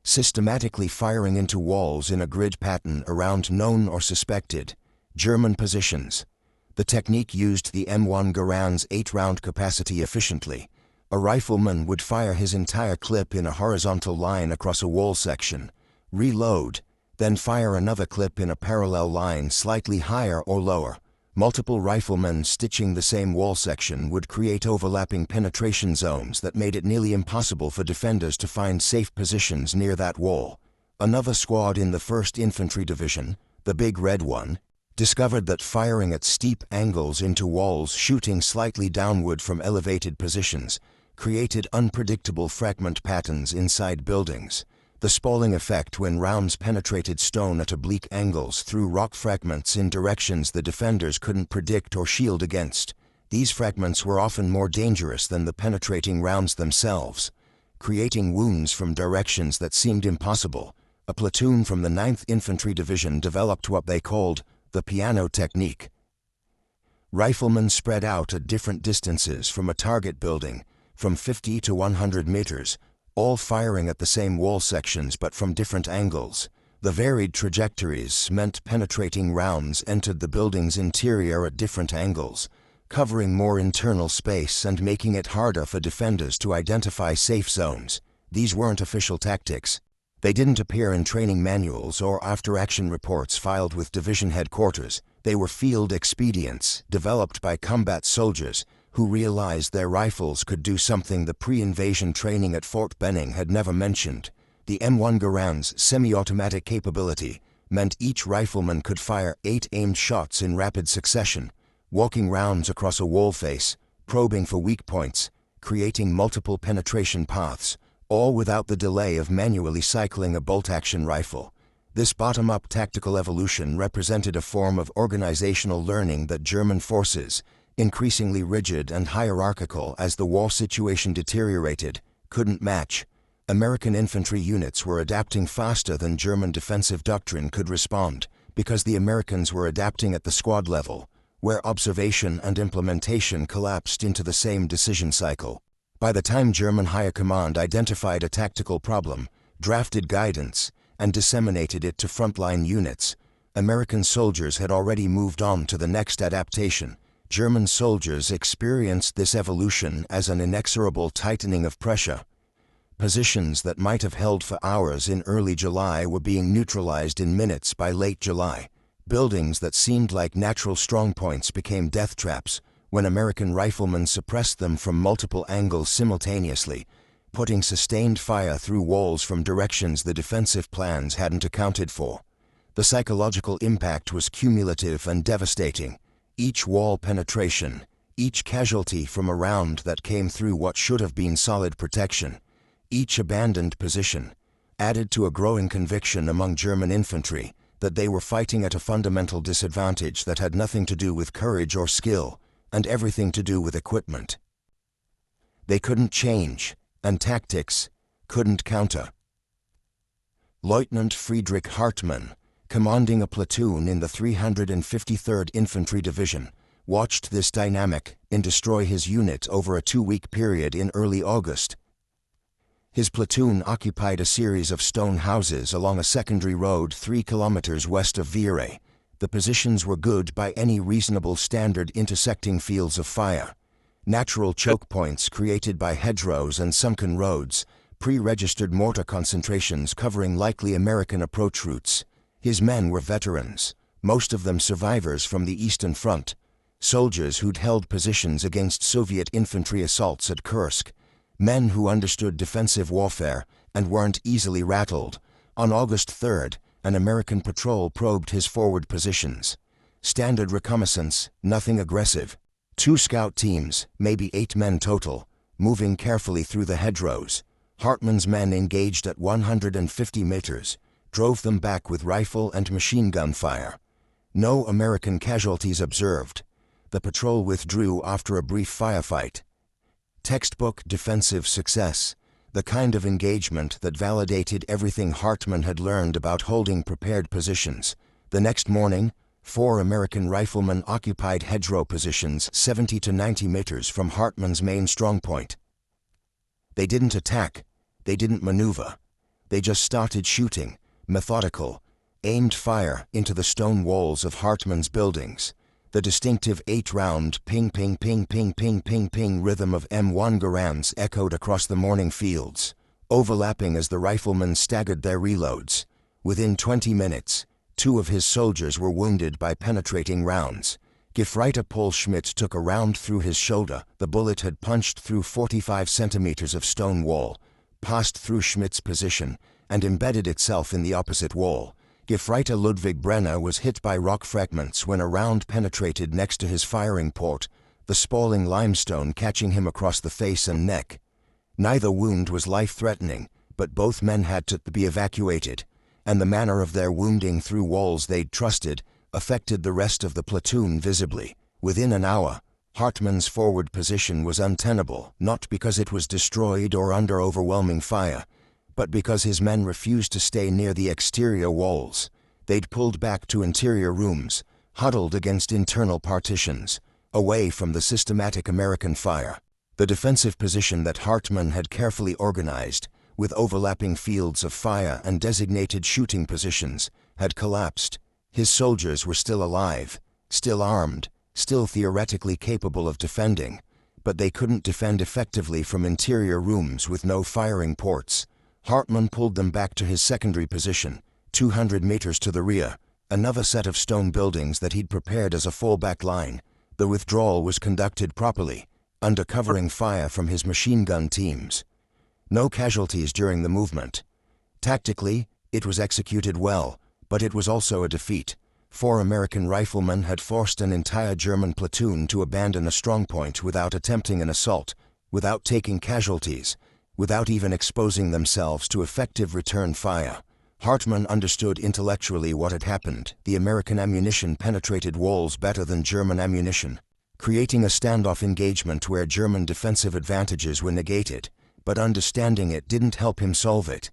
systematically firing into walls in a grid pattern around known or suspected German positions. The technique used the M1 Garand's 8-round capacity efficiently. A rifleman would fire his entire clip in a horizontal line across a wall section, reload, then fire another clip in a parallel line slightly higher or lower. Multiple riflemen stitching the same wall section would create overlapping penetration zones that made it nearly impossible for defenders to find safe positions near that wall. Another squad in the 1st Infantry Division, the Big Red One, discovered that firing at steep angles into walls shooting slightly downward from elevated positions created unpredictable fragment patterns inside buildings. The spalling effect when rounds penetrated stone at oblique angles threw rock fragments in directions the defenders couldn't predict or shield against. These fragments were often more dangerous than the penetrating rounds themselves, creating wounds from directions that seemed impossible. A platoon from the 9th Infantry Division developed what they called the piano technique. Riflemen spread out at different distances from a target building, from 50 to 100 meters, all firing at the same wall sections but from different angles. The varied trajectories meant penetrating rounds entered the building's interior at different angles, covering more internal space and making it harder for defenders to identify safe zones. These weren't official tactics. They didn't appear in training manuals or after-action reports filed with division headquarters. They were field expedients developed by combat soldiers who realized their rifles could do something the pre-invasion training at Fort Benning had never mentioned. The M1 Garand's semi-automatic capability meant each rifleman could fire 8 aimed shots in rapid succession, walking rounds across a wall face, probing for weak points, creating multiple penetration paths, all without the delay of manually cycling a bolt-action rifle. This bottom-up tactical evolution represented a form of organizational learning that German forces, increasingly rigid and hierarchical as the war situation deteriorated, couldn't match. American infantry units were adapting faster than German defensive doctrine could respond, because the Americans were adapting at the squad level, where observation and implementation collapsed into the same decision cycle. By the time German higher command identified a tactical problem, drafted guidance, and disseminated it to frontline units, American soldiers had already moved on to the next adaptation. German soldiers experienced this evolution as an inexorable tightening of pressure. Positions that might have held for hours in early July were being neutralized in minutes by late July. Buildings that seemed like natural strongpoints became death traps when American riflemen suppressed them from multiple angles simultaneously, putting sustained fire through walls from directions the defensive plans hadn't accounted for. The psychological impact was cumulative and devastating. Each wall penetration, each casualty from a round that came through what should have been solid protection, each abandoned position, added to a growing conviction among German infantry that they were fighting at a fundamental disadvantage that had nothing to do with courage or skill, and everything to do with equipment. They couldn't change, and tactics couldn't counter. Lieutenant Friedrich Hartmann, commanding a platoon in the 353rd Infantry Division, watched this dynamic destroy his unit over a 2-week period in early August. His platoon occupied a series of stone houses along a secondary road 3 kilometers west of WWII. The positions were good by any reasonable standard, intersecting fields of fire. Natural choke points created by hedgerows and sunken roads, pre-registered mortar concentrations covering likely American approach routes. His men were veterans, most of them survivors from the Eastern Front, soldiers who'd held positions against Soviet infantry assaults at Kursk, men who understood defensive warfare and weren't easily rattled. On August 3rd, an American patrol probed his forward positions. Standard reconnaissance, nothing aggressive. 2 scout teams, maybe 8 men total, moving carefully through the hedgerows. Hartmann's men engaged at 150 meters, drove them back with rifle and machine gun fire. No American casualties observed. The patrol withdrew after a brief firefight. Textbook defensive success, the kind of engagement that validated everything Hartmann had learned about holding prepared positions. The next morning, 4 American riflemen occupied hedgerow positions 70 to 90 meters from Hartmann's main strongpoint. They didn't attack, they didn't maneuver. They just started shooting, methodical, aimed fire into the stone walls of Hartmann's buildings. The distinctive 8-round ping-ping-ping-ping-ping-ping-ping rhythm of M1 Garands echoed across the morning fields, overlapping as the riflemen staggered their reloads. Within 20 minutes, 2 of his soldiers were wounded by penetrating rounds. Gefreiter Paul Schmidt took a round through his shoulder. The bullet had punched through 45 centimeters of stone wall, passed through Schmidt's position, and embedded itself in the opposite wall. Gefreiter Ludwig Brenner was hit by rock fragments when a round penetrated next to his firing port, the spalling limestone catching him across the face and neck. Neither wound was life-threatening, but both men had to be evacuated, and the manner of their wounding through walls they'd trusted affected the rest of the platoon visibly. Within an hour, Hartmann's forward position was untenable, not because it was destroyed or under overwhelming fire, but because his men refused to stay near the exterior walls. They'd pulled back to interior rooms, huddled against internal partitions, away from the systematic American fire. The defensive position that Hartmann had carefully organized, with overlapping fields of fire and designated shooting positions, had collapsed. His soldiers were still alive, still armed, still theoretically capable of defending, but they couldn't defend effectively from interior rooms with no firing ports. Hartmann pulled them back to his secondary position, 200 meters to the rear, another set of stone buildings that he'd prepared as a fallback line. The withdrawal was conducted properly, under covering fire from his machine gun teams. No casualties during the movement. Tactically, it was executed well, but it was also a defeat. 4 American riflemen had forced an entire German platoon to abandon a strongpoint without attempting an assault, without taking casualties, without even exposing themselves to effective return fire. Hartmann understood intellectually what had happened. The American ammunition penetrated walls better than German ammunition, creating a standoff engagement where German defensive advantages were negated, but understanding it didn't help him solve it.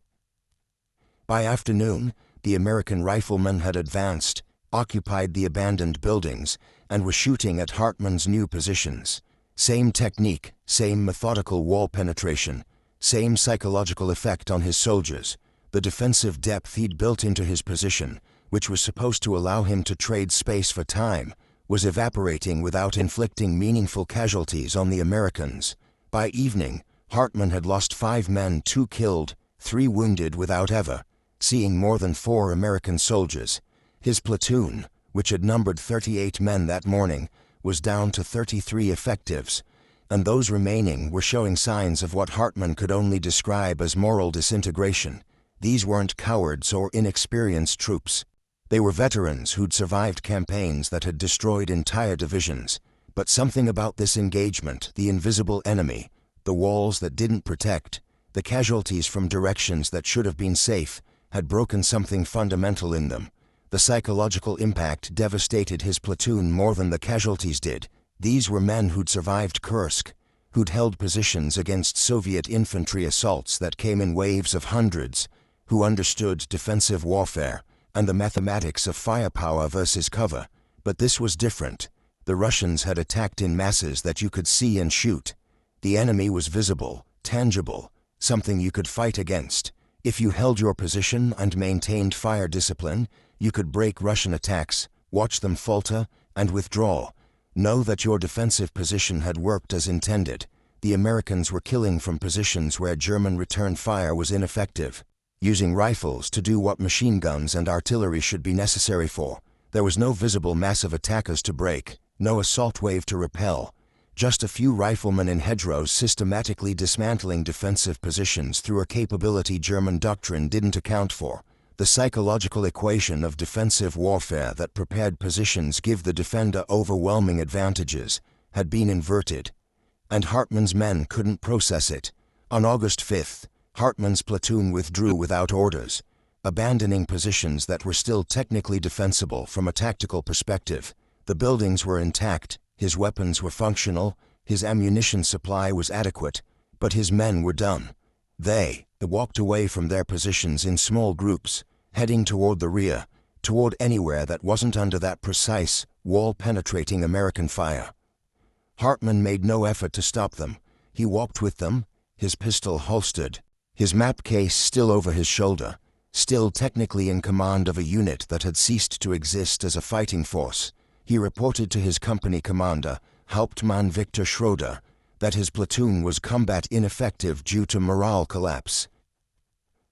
By afternoon, the American riflemen had advanced, occupied the abandoned buildings, and were shooting at Hartmann's new positions. Same technique, same methodical wall penetration, same psychological effect on his soldiers. The defensive depth he'd built into his position, which was supposed to allow him to trade space for time, was evaporating without inflicting meaningful casualties on the Americans. By evening, Hartmann had lost 5 men, 2 killed, 3 wounded without ever seeing more than 4 American soldiers. His platoon, which had numbered 38 men that morning, was down to 33 effectives, and those remaining were showing signs of what Hartmann could only describe as moral disintegration. These weren't cowards or inexperienced troops. They were veterans who'd survived campaigns that had destroyed entire divisions. But something about this engagement, the invisible enemy, the walls that didn't protect, the casualties from directions that should have been safe, had broken something fundamental in them. The psychological impact devastated his platoon more than the casualties did. These were men who'd survived Kursk, who'd held positions against Soviet infantry assaults that came in waves of hundreds, who understood defensive warfare and the mathematics of firepower versus cover. But this was different. The Russians had attacked in masses that you could see and shoot. The enemy was visible, tangible, something you could fight against. If you held your position and maintained fire discipline, you could break Russian attacks, watch them falter, and withdraw. Know that your defensive position had worked as intended. The Americans were killing from positions where German return fire was ineffective, using rifles to do what machine guns and artillery should be necessary for. There was no visible mass of attackers to break, no assault wave to repel. Just a few riflemen in hedgerows systematically dismantling defensive positions through a capability German doctrine didn't account for. The psychological equation of defensive warfare that prepared positions give the defender overwhelming advantages had been inverted, and Hartmann's men couldn't process it. On August 5th, Hartmann's platoon withdrew without orders, abandoning positions that were still technically defensible from a tactical perspective. The buildings were intact, his weapons were functional, his ammunition supply was adequate, but his men were done. They walked away from their positions in small groups, heading toward the rear, toward anywhere that wasn't under that precise, wall-penetrating American fire. Hartmann made no effort to stop them. He walked with them, his pistol holstered, his map case still over his shoulder, still technically in command of a unit that had ceased to exist as a fighting force. He reported to his company commander, Hauptmann Victor Schroeder, that his platoon was combat ineffective due to morale collapse.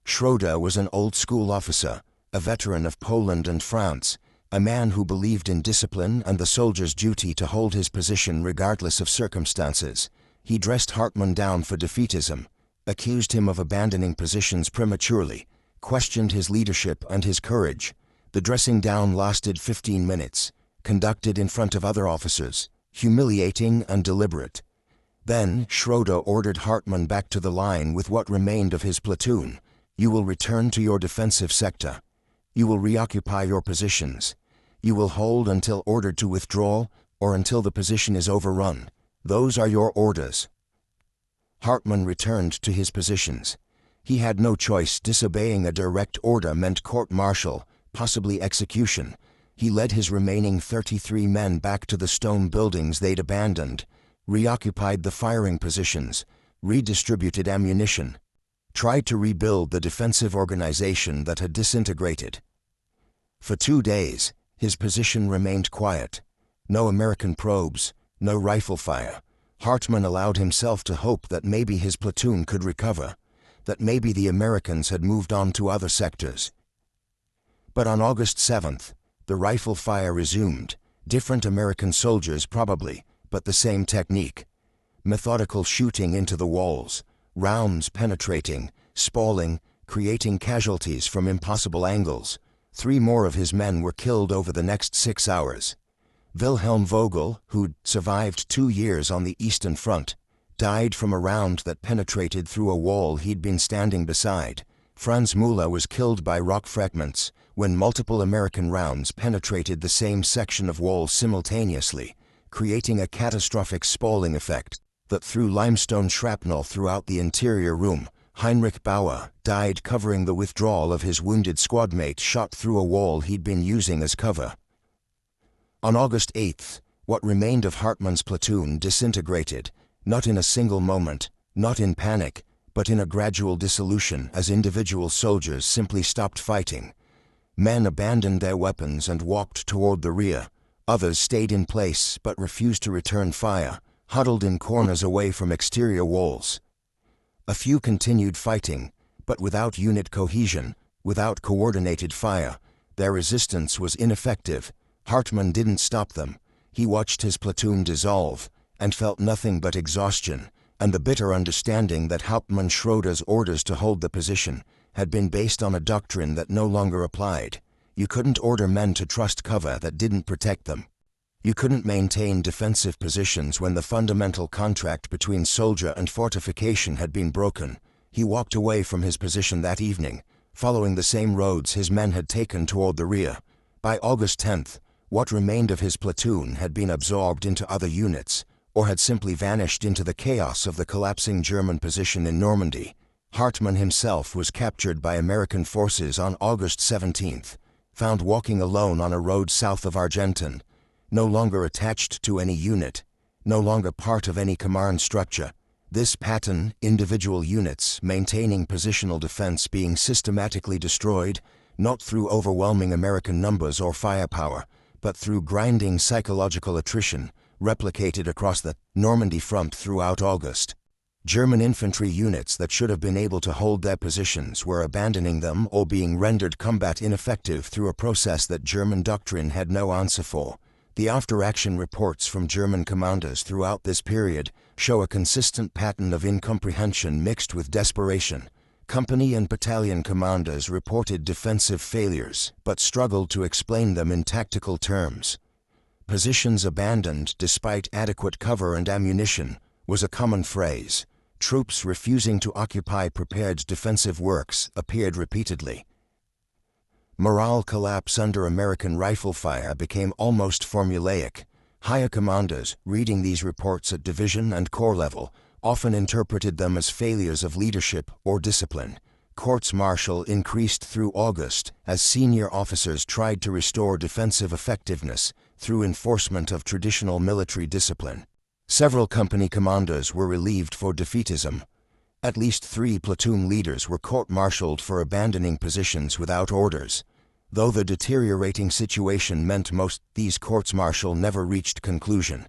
Schroeder was an old-school officer, a veteran of Poland and France, a man who believed in discipline and the soldier's duty to hold his position regardless of circumstances. He dressed Hartmann down for defeatism, accused him of abandoning positions prematurely, questioned his leadership and his courage. The dressing down lasted 15 minutes, conducted in front of other officers, humiliating and deliberate. Then Schroeder ordered Hartmann back to the line with what remained of his platoon. You will return to your defensive sector. You will reoccupy your positions. You will hold until ordered to withdraw or until the position is overrun. Those are your orders. Hartmann returned to his positions. He had no choice. Disobeying a direct order meant court-martial, possibly execution. He led his remaining 33 men back to the stone buildings they'd abandoned, reoccupied the firing positions, redistributed ammunition, tried to rebuild the defensive organization that had disintegrated. For 2 days, his position remained quiet. No American probes, no rifle fire. Hartmann allowed himself to hope that maybe his platoon could recover, that maybe the Americans had moved on to other sectors. But on August 7th, the rifle fire resumed. Different American soldiers probably, but the same technique. Methodical shooting into the walls, rounds penetrating, spalling, creating casualties from impossible angles. 3 more of his men were killed over the next 6 hours. Wilhelm Vogel, who'd survived 2 years on the Eastern Front, died from a round that penetrated through a wall he'd been standing beside. Franz Müller was killed by rock fragments when multiple American rounds penetrated the same section of wall simultaneously, creating a catastrophic spalling effect that threw limestone shrapnel throughout the interior room. Heinrich Bauer died covering the withdrawal of his wounded squadmate shot through a wall he'd been using as cover. On August 8th, what remained of Hartmann's platoon disintegrated, not in a single moment, not in panic, but in a gradual dissolution as individual soldiers simply stopped fighting. Men abandoned their weapons and walked toward the rear. Others stayed in place but refused to return fire, huddled in corners away from exterior walls. A few continued fighting, but without unit cohesion, without coordinated fire. Their resistance was ineffective. Hartmann didn't stop them. He watched his platoon dissolve and felt nothing but exhaustion and the bitter understanding that Hauptmann Schroeder's orders to hold the position had been based on a doctrine that no longer applied. You couldn't order men to trust cover that didn't protect them. You couldn't maintain defensive positions when the fundamental contract between soldier and fortification had been broken. He walked away from his position that evening, following the same roads his men had taken toward the rear. By August 10th, what remained of his platoon had been absorbed into other units, or had simply vanished into the chaos of the collapsing German position in Normandy. Hartmann himself was captured by American forces on August 17th, found walking alone on a road south of Argenton, no longer attached to any unit, no longer part of any command structure. This pattern, individual units maintaining positional defense being systematically destroyed, not through overwhelming American numbers or firepower, but through grinding psychological attrition, replicated across the Normandy front throughout August. German infantry units that should have been able to hold their positions were abandoning them or being rendered combat ineffective through a process that German doctrine had no answer for. The after-action reports from German commanders throughout this period show a consistent pattern of incomprehension mixed with desperation. Company and battalion commanders reported defensive failures, but struggled to explain them in tactical terms. Positions abandoned despite adequate cover and ammunition was a common phrase. Troops refusing to occupy prepared defensive works appeared repeatedly. Morale collapse under American rifle fire became almost formulaic. Higher commanders, reading these reports at division and corps level, often interpreted them as failures of leadership or discipline. courts-martial increased through August as senior officers tried to restore defensive effectiveness through enforcement of traditional military discipline. Several company commanders were relieved for defeatism. At least 3 platoon leaders were court-martialed for abandoning positions without orders. Though the deteriorating situation meant most these courts-martial never reached conclusion.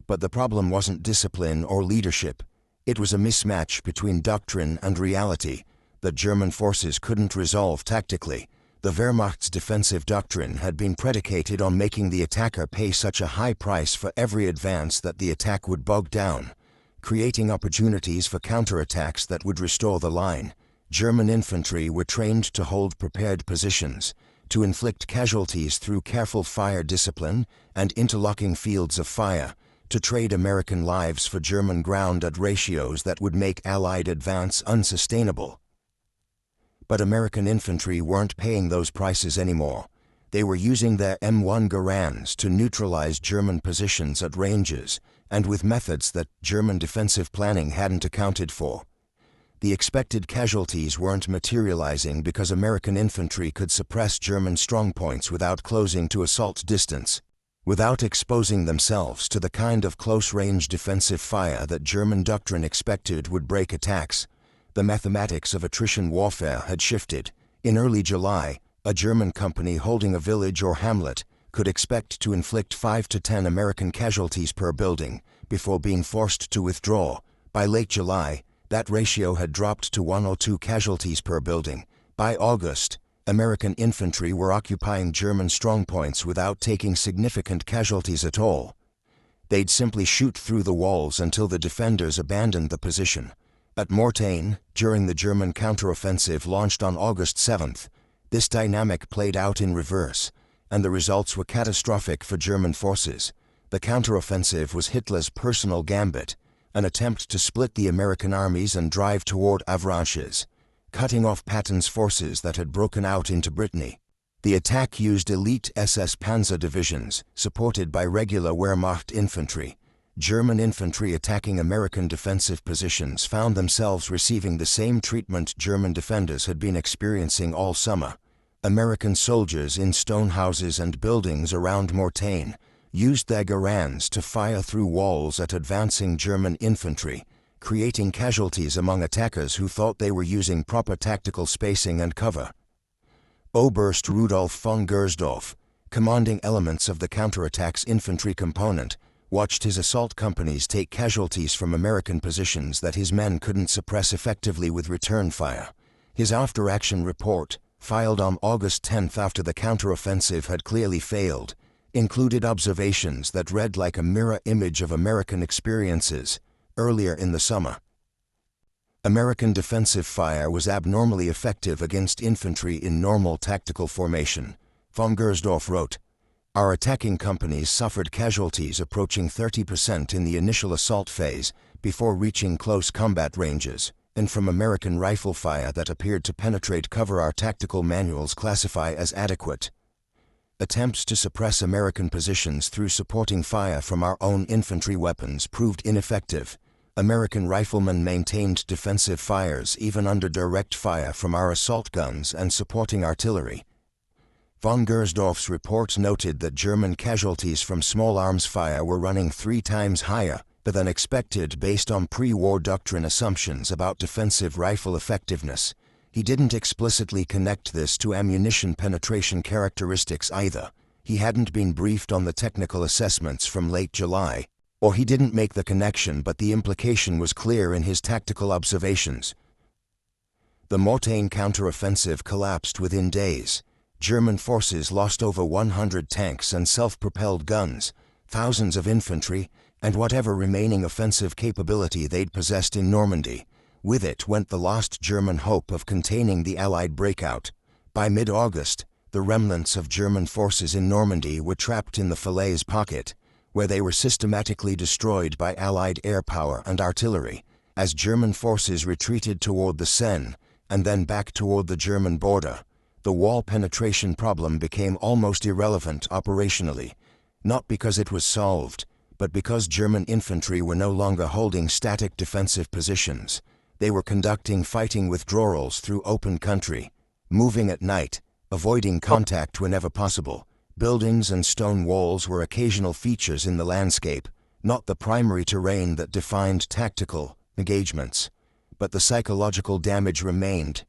But the problem wasn't discipline or leadership. It was a mismatch between doctrine and reality that German forces couldn't resolve tactically. The Wehrmacht's defensive doctrine had been predicated on making the attacker pay such a high price for every advance that the attack would bog down, creating opportunities for counterattacks that would restore the line. German infantry were trained to hold prepared positions, to inflict casualties through careful fire discipline and interlocking fields of fire, to trade American lives for German ground at ratios that would make Allied advance unsustainable. But American infantry weren't paying those prices anymore. They were using their M1 Garands to neutralize German positions at ranges, and with methods that German defensive planning hadn't accounted for. The expected casualties weren't materializing because American infantry could suppress German strongpoints without closing to assault distance, without exposing themselves to the kind of close-range defensive fire that German doctrine expected would break attacks. The mathematics of attrition warfare had shifted. In early July, a German company holding a village or hamlet could expect to inflict 5 to 10 American casualties per building before being forced to withdraw. By late July, that ratio had dropped to 1 or 2 casualties per building. By August, American infantry were occupying German strongpoints without taking significant casualties at all. They'd simply shoot through the walls until the defenders abandoned the position. At Mortain, during the German counteroffensive launched on August 7th, this dynamic played out in reverse, and the results were catastrophic for German forces. The counteroffensive was Hitler's personal gambit, an attempt to split the American armies and drive toward Avranches, cutting off Patton's forces that had broken out into Brittany. The attack used elite SS Panzer divisions, supported by regular Wehrmacht infantry. German infantry attacking American defensive positions found themselves receiving the same treatment German defenders had been experiencing all summer. American soldiers in stone houses and buildings around Mortain used their Garands to fire through walls at advancing German infantry, creating casualties among attackers who thought they were using proper tactical spacing and cover. Oberst Rudolf von Gersdorf, commanding elements of the counterattack's infantry component, watched his assault companies take casualties from American positions that his men couldn't suppress effectively with return fire. His after-action report, filed on August 10th after the counteroffensive had clearly failed, included observations that read like a mirror image of American experiences earlier in the summer. American defensive fire was abnormally effective against infantry in normal tactical formation. Von Gersdorf wrote, "Our attacking companies suffered casualties approaching 30% in the initial assault phase before reaching close combat ranges, and from American rifle fire that appeared to penetrate cover our tactical manuals classify as adequate. Attempts to suppress American positions through supporting fire from our own infantry weapons proved ineffective. American riflemen maintained defensive fires even under direct fire from our assault guns and supporting artillery." Von Gersdorf's report noted that German casualties from small arms fire were running 3 times higher than expected based on pre-war doctrine assumptions about defensive rifle effectiveness. He didn't explicitly connect this to ammunition penetration characteristics either. He hadn't been briefed on the technical assessments from late July, or he didn't make the connection, but the implication was clear in his tactical observations. The Mortain counteroffensive collapsed within days. German forces lost over 100 tanks and self-propelled guns, thousands of infantry, and whatever remaining offensive capability they'd possessed in Normandy. With it went the lost German hope of containing the Allied breakout. By mid-August, the remnants of German forces in Normandy were trapped in the Falaise pocket, where they were systematically destroyed by Allied air power and artillery, as German forces retreated toward the Seine and then back toward the German border. The wall penetration problem became almost irrelevant operationally, not because it was solved, but because German infantry were no longer holding static defensive positions. They were conducting fighting withdrawals through open country, moving at night, avoiding contact whenever possible. Buildings and stone walls were occasional features in the landscape, not the primary terrain that defined tactical engagements. But the psychological damage remained,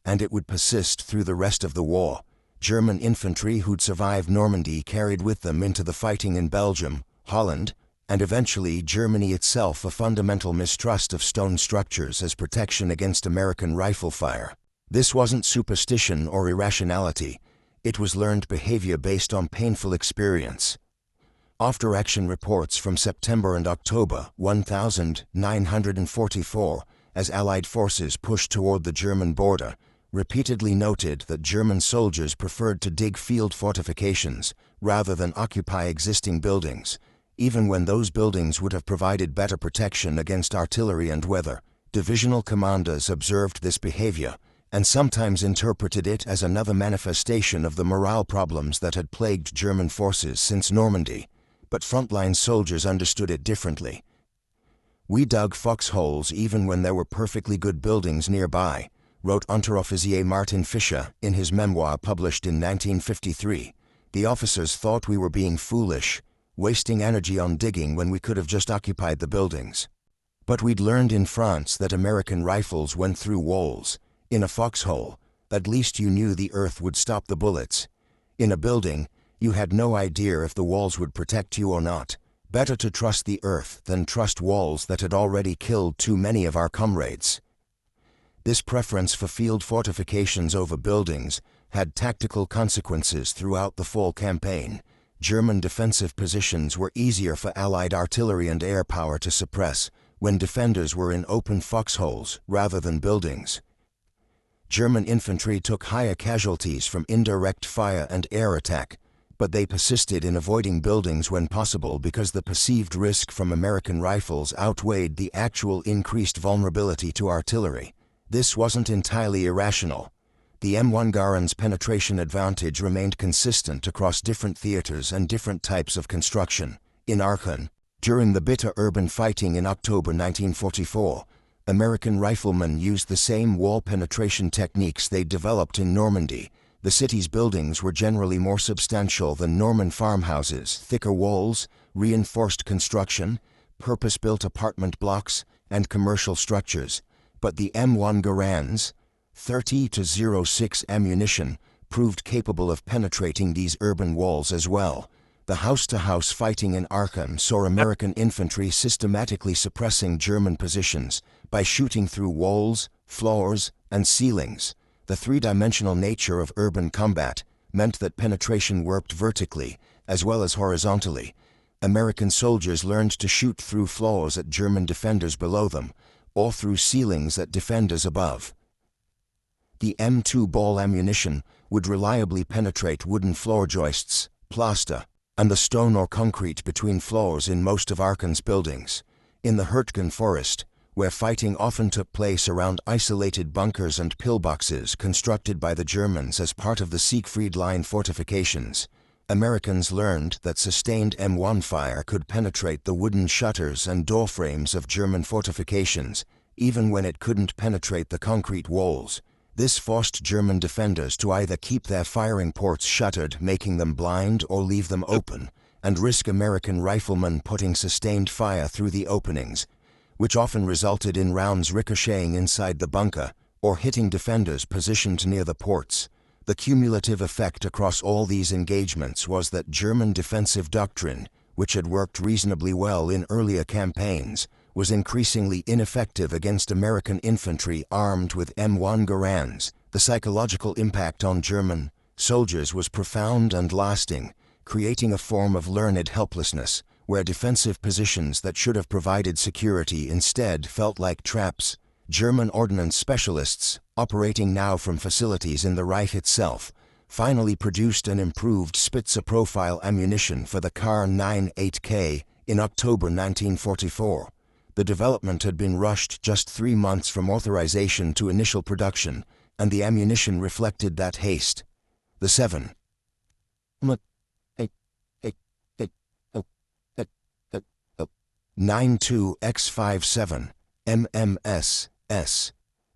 and it would persist through the rest of the war. German infantry who'd survived Normandy carried with them into the fighting in Belgium, Holland, and eventually Germany itself a fundamental mistrust of stone structures as protection against American rifle fire. This wasn't superstition or irrationality, it was learned behavior based on painful experience. After-action reports from September and October 1944, as Allied forces pushed toward the German border, repeatedly noted that German soldiers preferred to dig field fortifications rather than occupy existing buildings, even when those buildings would have provided better protection against artillery and weather. Divisional commanders observed this behavior and sometimes interpreted it as another manifestation of the morale problems that had plagued German forces since Normandy, but frontline soldiers understood it differently. "We dug foxholes even when there were perfectly good buildings nearby," wrote Unteroffizier Martin Fischer in his memoir published in 1953. "The officers thought we were being foolish, wasting energy on digging when we could have just occupied the buildings. But we'd learned in France that American rifles went through walls. In a foxhole, at least you knew the earth would stop the bullets. In a building, you had no idea if the walls would protect you or not. Better to trust the earth than trust walls that had already killed too many of our comrades." This preference for field fortifications over buildings had tactical consequences throughout the fall campaign. German defensive positions were easier for Allied artillery and air power to suppress when defenders were in open foxholes rather than buildings. German infantry took higher casualties from indirect fire and air attack, but they persisted in avoiding buildings when possible because the perceived risk from American rifles outweighed the actual increased vulnerability to artillery. This wasn't entirely irrational. The M1 Garand's penetration advantage remained consistent across different theaters and different types of construction. In Aachen, during the bitter urban fighting in October 1944, American riflemen used the same wall penetration techniques they'd developed in Normandy. The city's buildings were generally more substantial than Norman farmhouses, thicker walls, reinforced construction, purpose-built apartment blocks, and commercial structures. But the M1 Garand's 30-06 ammunition proved capable of penetrating these urban walls as well. The house-to-house fighting in Aachen saw American infantry systematically suppressing German positions by shooting through walls, floors, and ceilings. The three-dimensional nature of urban combat meant that penetration worked vertically as well as horizontally. American soldiers learned to shoot through floors at German defenders below them, or through ceilings at defenders above. The M2 ball ammunition would reliably penetrate wooden floor joists, plaster, and the stone or concrete between floors in most of Aachen's buildings. In the Hurtgen forest, where fighting often took place around isolated bunkers and pillboxes constructed by the Germans as part of the Siegfried Line fortifications, Americans learned that sustained M1 fire could penetrate the wooden shutters and door frames of German fortifications, even when it couldn't penetrate the concrete walls. This forced German defenders to either keep their firing ports shuttered, making them blind, or leave them open, and risk American riflemen putting sustained fire through the openings, which often resulted in rounds ricocheting inside the bunker or hitting defenders positioned near the ports. The cumulative effect across all these engagements was that German defensive doctrine, which had worked reasonably well in earlier campaigns, was increasingly ineffective against American infantry armed with M1 Garands. The psychological impact on German soldiers was profound and lasting, creating a form of learned helplessness, where defensive positions that should have provided security instead felt like traps. German ordnance specialists, operating now from facilities in the Reich itself, finally produced an improved Spitze profile ammunition for the Kar 98K in October 1944. The development had been rushed just 3 months from authorization to initial production, and the ammunition reflected that haste. The 7.92 X57 MMS S.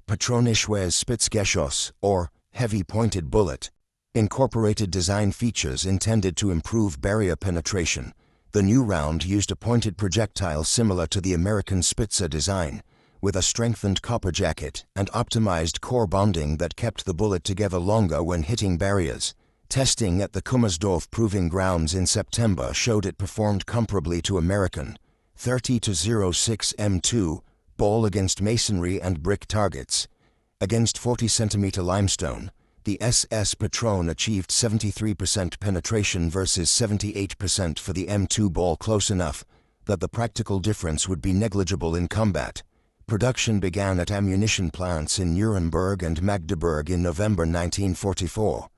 Patronisches Spitzgeschoss, or heavy-pointed bullet. Incorporated design features intended to improve barrier penetration. The new round used a pointed projectile similar to the American Spitze design, with a strengthened copper jacket and optimized core bonding that kept the bullet together longer when hitting barriers. Testing at the Kummersdorf Proving Grounds in September showed it performed comparably to American 30-06 M2 ball against masonry and brick targets. Against 40 cm limestone, the SS Patron achieved 73% penetration versus 78% for the M2 ball, close enough that the practical difference would be negligible in combat. Production began at ammunition plants in Nuremberg and Magdeburg in November 1944.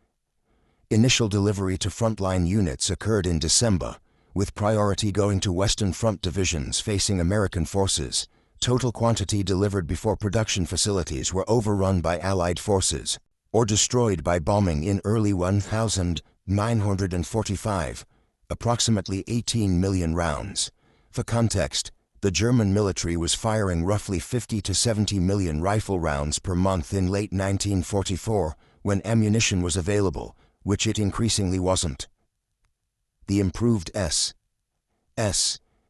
Initial delivery to frontline units occurred in December, with priority going to Western Front divisions facing American forces. Total quantity delivered before production facilities were overrun by Allied forces or destroyed by bombing in early 1945, approximately 18 million rounds. For context, the German military was firing roughly 50 to 70 million rifle rounds per month in late 1944 when ammunition was available, which it increasingly wasn't. The improved S.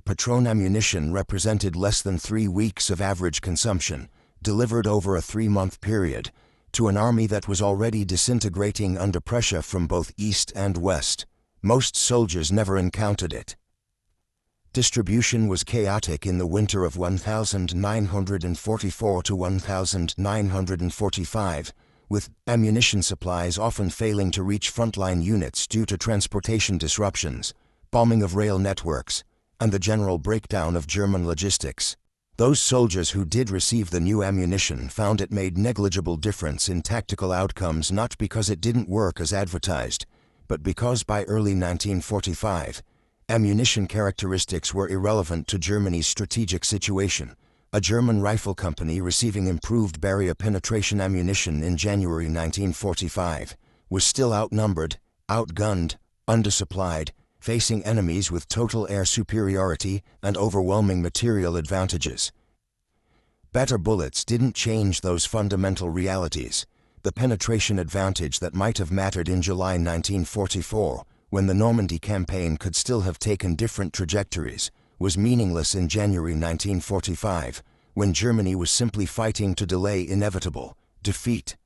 Patron ammunition represented less than 3 weeks of average consumption, delivered over a 3-month period, to an army that was already disintegrating under pressure from both east and west. Most soldiers never encountered it. Distribution was chaotic in the winter of 1944 to 1945, with ammunition supplies often failing to reach frontline units due to transportation disruptions, bombing of rail networks, and the general breakdown of German logistics. Those soldiers who did receive the new ammunition found it made negligible difference in tactical outcomes, not because it didn't work as advertised, but because by early 1945, ammunition characteristics were irrelevant to Germany's strategic situation. A German rifle company receiving improved barrier penetration ammunition in January 1945 was still outnumbered, outgunned, undersupplied, facing enemies with total air superiority and overwhelming material advantages. Better bullets didn't change those fundamental realities. The penetration advantage that might have mattered in July 1944, when the Normandy campaign could still have taken different trajectories, was meaningless in January 1945, when Germany was simply fighting to delay inevitable defeat.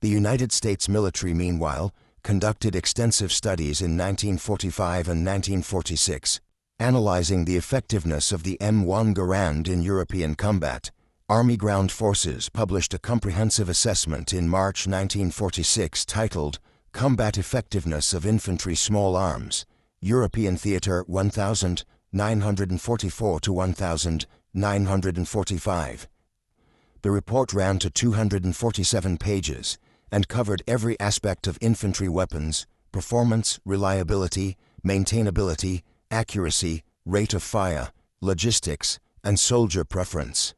The United States military, meanwhile, conducted extensive studies in 1945 and 1946, analyzing the effectiveness of the M1 Garand in European combat. Army Ground Forces published a comprehensive assessment in March 1946 titled Combat Effectiveness of Infantry Small Arms, European Theater 1944 to 1945. The report ran to 247 pages and covered every aspect of infantry weapons: performance, reliability, maintainability, accuracy, rate of fire, logistics, and soldier preference.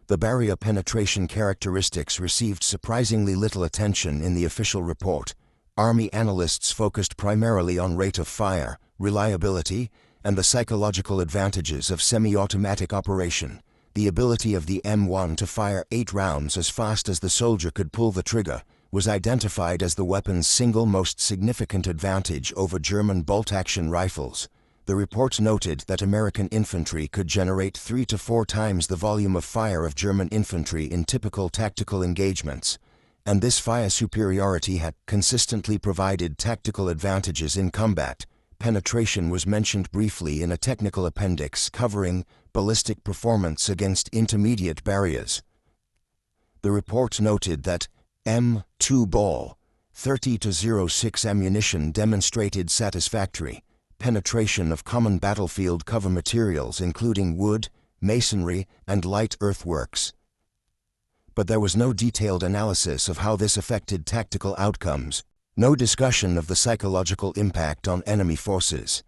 The barrier penetration characteristics received surprisingly little attention in the official report. Army analysts focused primarily on rate of fire, reliability, and the psychological advantages of semi-automatic operation. The ability of the M1 to fire 8 rounds as fast as the soldier could pull the trigger was identified as the weapon's single most significant advantage over German bolt-action rifles. The report noted that American infantry could generate 3 to 4 times the volume of fire of German infantry in typical tactical engagements, and this fire superiority had consistently provided tactical advantages in combat. Penetration was mentioned briefly in a technical appendix covering ballistic performance against intermediate barriers. The report noted that M2 ball 30-06 ammunition demonstrated satisfactory penetration of common battlefield cover materials including wood, masonry, and light earthworks. But there was no detailed analysis of how this affected tactical outcomes, no discussion of the psychological impact on enemy forces,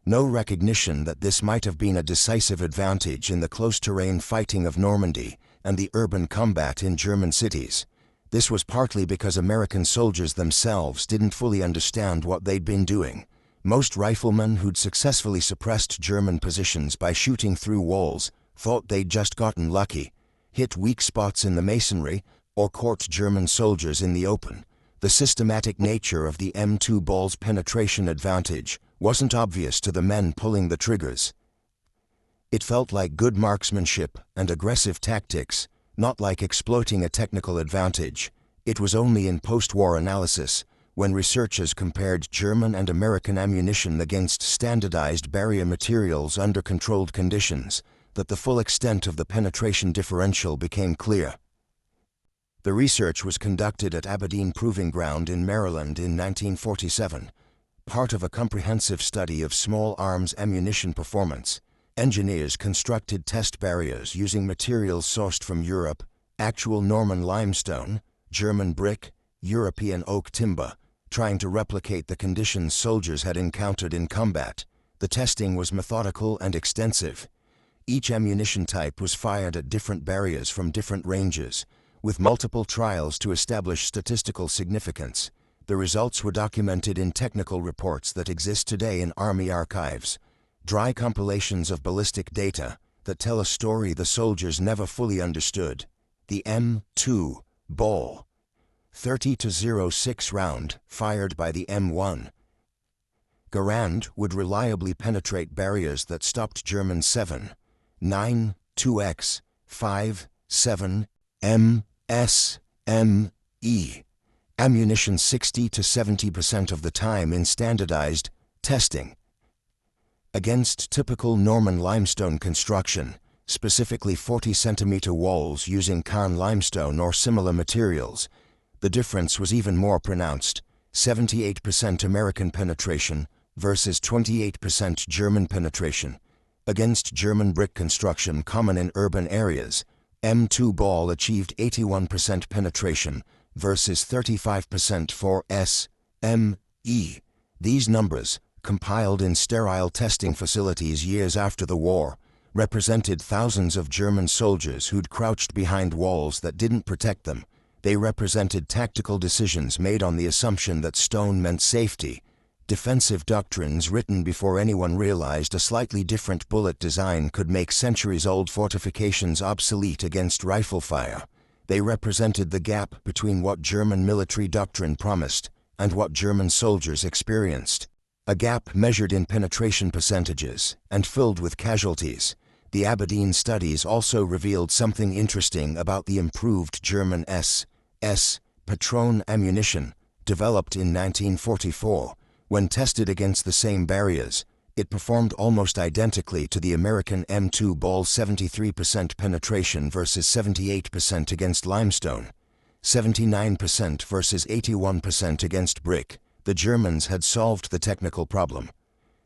no recognition that this might have been a decisive advantage in the close-terrain fighting of Normandy and the urban combat in German cities. This was partly because American soldiers themselves didn't fully understand what they'd been doing. Most riflemen who'd successfully suppressed German positions by shooting through walls thought they'd just gotten lucky. hit weak spots in the masonry, or caught German soldiers in the open. The systematic nature of the M2 ball's penetration advantage wasn't obvious to the men pulling the triggers. It felt like good marksmanship and aggressive tactics, not like exploiting a technical advantage. It was only in post-war analysis, when researchers compared German and American ammunition against standardized barrier materials under controlled conditions, that the full extent of the penetration differential became clear. The research was conducted at Aberdeen Proving Ground in Maryland in 1947, part of a comprehensive study of small arms ammunition performance. Engineers constructed test barriers using materials sourced from Europe, actual Norman limestone, German brick, European oak timber, trying to replicate the conditions soldiers had encountered in combat. The testing was methodical and extensive. Each ammunition type was fired at different barriers from different ranges, with multiple trials to establish statistical significance. The results were documented in technical reports that exist today in Army archives, dry compilations of ballistic data that tell a story the soldiers never fully understood. The M2 ball, 30-06 round fired by the M1 Garand would reliably penetrate barriers that stopped German 7, 9, 2X, 5, 7, MS, ME ammunition 60 to 70% of the time in standardized testing. Against typical Norman limestone construction, specifically 40-centimeter walls using Cairn limestone or similar materials, the difference was even more pronounced: 78% American penetration versus 28% German penetration. Against German brick construction common in urban areas, M2 ball achieved 81% penetration versus 35% for SME. These numbers, compiled in sterile testing facilities years after the war, represented thousands of German soldiers who'd crouched behind walls that didn't protect them. They represented tactical decisions made on the assumption that stone meant safety, defensive doctrines written before anyone realized a slightly different bullet design could make centuries-old fortifications obsolete against rifle fire. They represented the gap between what German military doctrine promised and what German soldiers experienced. A gap measured in penetration percentages and filled with casualties. The Aberdeen studies also revealed something interesting about the improved German SS Patron ammunition, developed in 1944. When tested against the same barriers, it performed almost identically to the American M2 ball: 73% penetration versus 78% against limestone, 79% versus 81% against brick. The Germans had solved the technical problem.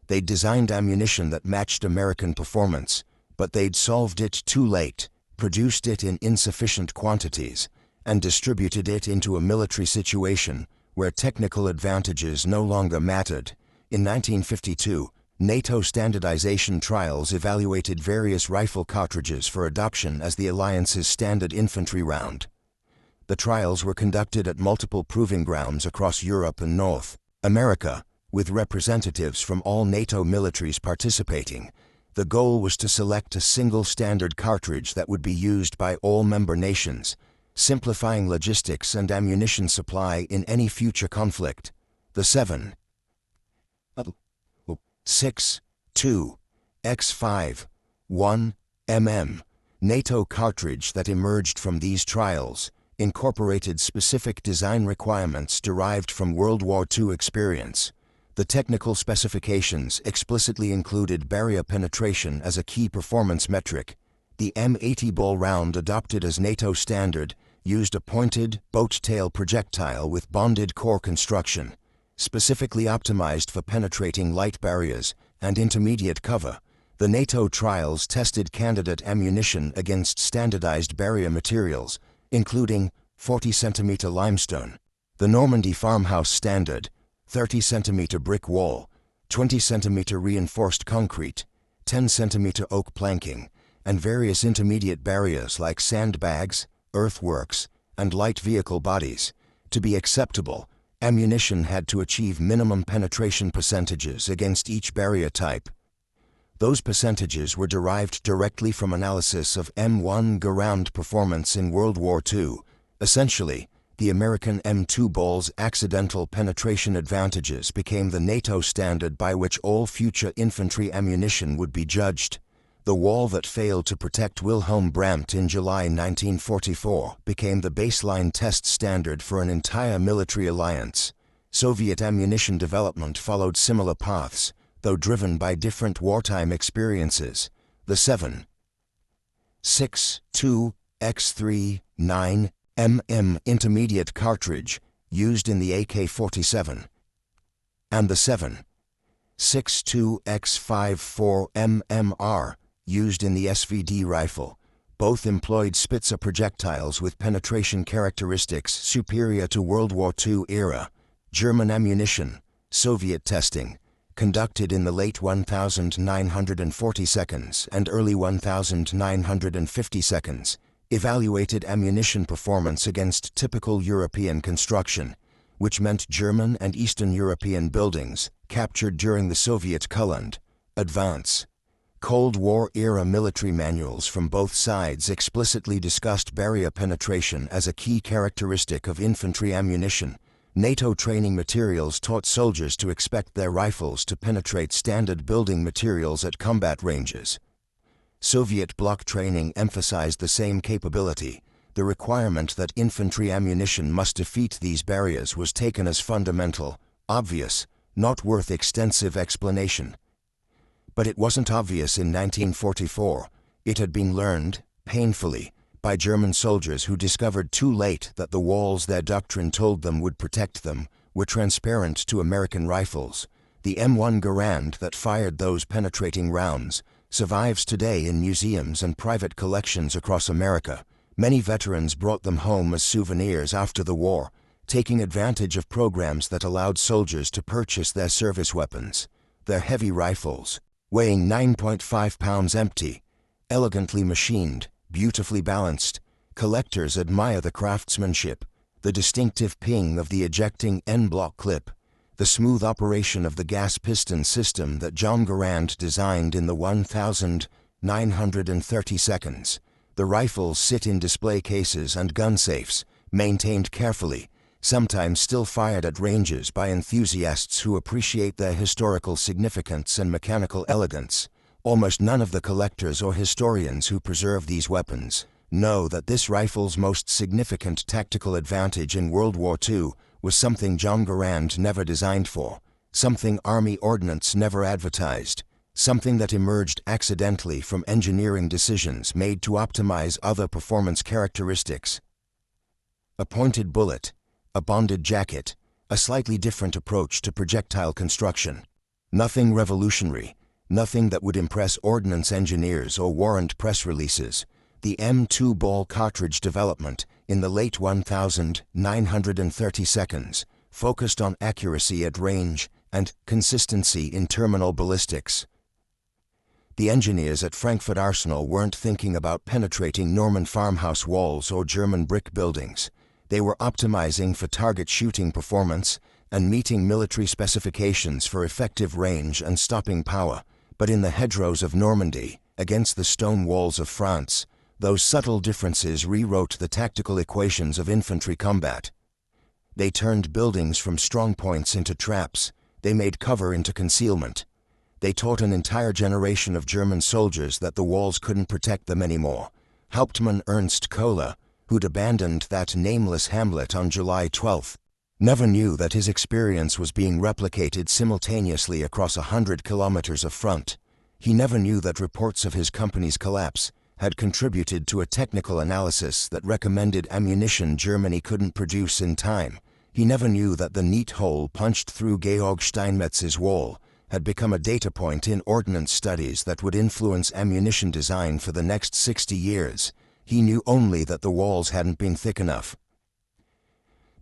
They'd designed ammunition that matched American performance, but they'd solved it too late, produced it in insufficient quantities, and distributed it into a military situation where technical advantages no longer mattered. In 1952, NATO standardization trials evaluated various rifle cartridges for adoption as the alliance's standard infantry round. The trials were conducted at multiple proving grounds across Europe and North America, with representatives from all NATO militaries participating. The goal was to select a single standard cartridge that would be used by all member nations, simplifying logistics and ammunition supply in any future conflict. The 7.62 x 5.1 mm NATO cartridge that emerged from these trials incorporated specific design requirements derived from World War II experience. The technical specifications explicitly included barrier penetration as a key performance metric. The M80 ball round, adopted as NATO standard, used a pointed, boat-tail projectile with bonded core construction, specifically optimized for penetrating light barriers and intermediate cover. The NATO trials tested candidate ammunition against standardized barrier materials, including 40-centimeter limestone, the Normandy farmhouse standard, 30-centimeter brick wall, 20-centimeter reinforced concrete, 10-centimeter oak planking, and various intermediate barriers like sandbags, earthworks, and light vehicle bodies. To be acceptable, ammunition had to achieve minimum penetration percentages against each barrier type. Those percentages were derived directly from analysis of M1 Garand performance in World War II. Essentially, the American M2 ball's accidental penetration advantages became the NATO standard by which all future infantry ammunition would be judged. The wall that failed to protect Wilhelm Brandt in July 1944 became the baseline test standard for an entire military alliance. Soviet ammunition development followed similar paths, though driven by different wartime experiences. The 7.62x3.9 mm intermediate cartridge, used in the AK-47, and the 7.62x54 mmR, used in the SVD rifle, both employed Spitzer projectiles with penetration characteristics superior to World War II era. German ammunition, Soviet testing, conducted in the late 1940s and early 1950s, evaluated ammunition performance against typical European construction, which meant German and Eastern European buildings captured during the Soviet Cold advance. Cold War-era military manuals from both sides explicitly discussed barrier penetration as a key characteristic of infantry ammunition. NATO training materials taught soldiers to expect their rifles to penetrate standard building materials at combat ranges. Soviet bloc training emphasized the same capability. The requirement that infantry ammunition must defeat these barriers was taken as fundamental, obvious, not worth extensive explanation. But it wasn't obvious in 1944. It had been learned, painfully, by German soldiers who discovered too late that the walls their doctrine told them would protect them were transparent to American rifles. The M1 Garand that fired those penetrating rounds survives today in museums and private collections across America. Many veterans brought them home as souvenirs after the war, taking advantage of programs that allowed soldiers to purchase their service weapons. Their heavy rifles, weighing 9.5 pounds empty, elegantly machined, beautifully balanced. Collectors admire the craftsmanship, the distinctive ping of the ejecting N-block clip, the smooth operation of the gas piston system that John Garand designed in the 1930 seconds. The rifles sit in display cases and gun safes, maintained carefully, sometimes still fired at ranges by enthusiasts who appreciate their historical significance and mechanical elegance. Almost none of the collectors or historians who preserve these weapons know that this rifle's most significant tactical advantage in World War II was something John Garand never designed for, something Army Ordnance never advertised, something that emerged accidentally from engineering decisions made to optimize other performance characteristics. A pointed bullet, a bonded jacket, a slightly different approach to projectile construction. Nothing revolutionary, nothing that would impress ordnance engineers or warrant press releases. The M2 ball cartridge development in the late 1930 seconds focused on accuracy at range and consistency in terminal ballistics. The engineers at Frankfurt Arsenal weren't thinking about penetrating Norman farmhouse walls or German brick buildings. They were optimizing for target shooting performance and meeting military specifications for effective range and stopping power. But in the hedgerows of Normandy, against the stone walls of France, those subtle differences rewrote the tactical equations of infantry combat. They turned buildings from strong points into traps. They made cover into concealment. They taught an entire generation of German soldiers that the walls couldn't protect them anymore. Hauptmann Ernst Kohler, who'd abandoned that nameless hamlet on July 12, never knew that his experience was being replicated simultaneously across 100 kilometers of front. He never knew that reports of his company's collapse had contributed to a technical analysis that recommended ammunition Germany couldn't produce in time. He never knew that the neat hole punched through Georg Steinmetz's wall had become a data point in ordnance studies that would influence ammunition design for the next 60 years. He knew only that the walls hadn't been thick enough,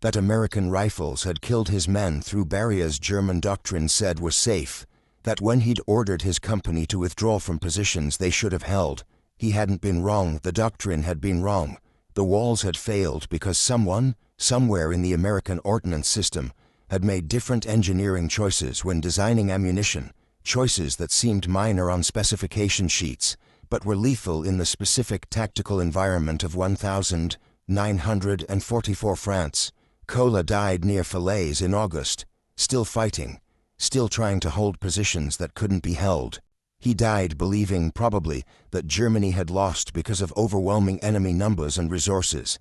that American rifles had killed his men through barriers German doctrine said were safe, that when he'd ordered his company to withdraw from positions they should have held, he hadn't been wrong, the doctrine had been wrong. The walls had failed because someone, somewhere in the American ordnance system, had made different engineering choices when designing ammunition, choices that seemed minor on specification sheets, but were lethal in the specific tactical environment of 1944 France. Cola died near Falaise in August, still fighting, still trying to hold positions that couldn't be held. He died believing, probably, that Germany had lost because of overwhelming enemy numbers and resources,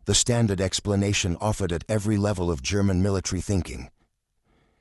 the standard explanation offered at every level of German military thinking.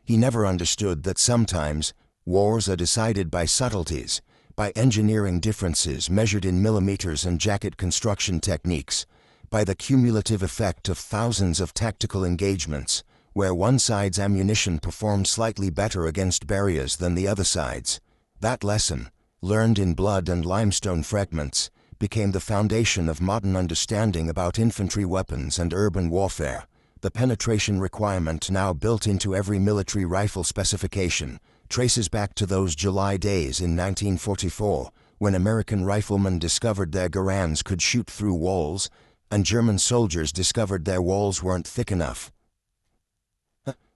He never understood that sometimes wars are decided by subtleties, by engineering differences measured in millimeters and jacket construction techniques, by the cumulative effect of thousands of tactical engagements, where one side's ammunition performed slightly better against barriers than the other side's. That lesson, learned in blood and limestone fragments, became the foundation of modern understanding about infantry weapons and urban warfare. The penetration requirement now built into every military rifle specification traces back to those July days in 1944, when American riflemen discovered their Garands could shoot through walls, and German soldiers discovered their walls weren't thick enough.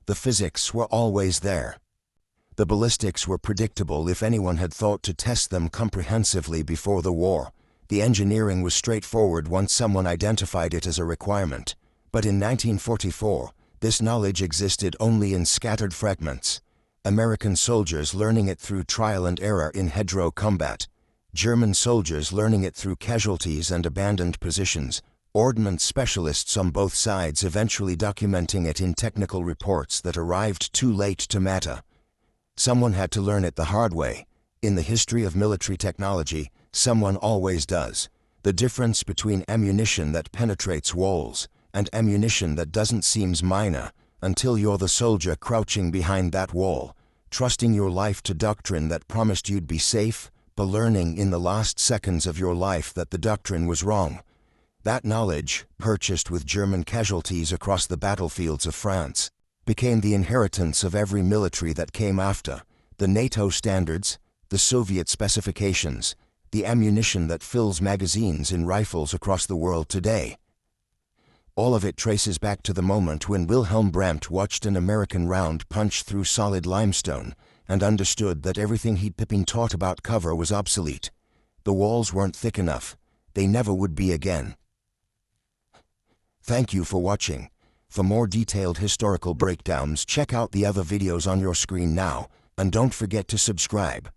The physics were always there. The ballistics were predictable if anyone had thought to test them comprehensively before the war. The engineering was straightforward once someone identified it as a requirement. But in 1944, this knowledge existed only in scattered fragments. American soldiers learning it through trial and error in hedgerow combat, German soldiers learning it through casualties and abandoned positions, ordnance specialists on both sides eventually documenting it in technical reports that arrived too late to matter. Someone had to learn it the hard way. In the history of military technology, someone always does. The difference between ammunition that penetrates walls and ammunition that doesn't seems minor until you're the soldier crouching behind that wall, trusting your life to doctrine that promised you'd be safe, but learning in the last seconds of your life that the doctrine was wrong. That knowledge, purchased with German casualties across the battlefields of France, became the inheritance of every military that came after. The NATO standards, the Soviet specifications, the ammunition that fills magazines in rifles across the world today. All of it traces back to the moment when Wilhelm Brandt watched an American round punch through solid limestone and understood that everything he'd been taught about cover was obsolete. The walls weren't thick enough. They never would be again. Thank you for watching. For more detailed historical breakdowns, check out the other videos on your screen now, and don't forget to subscribe.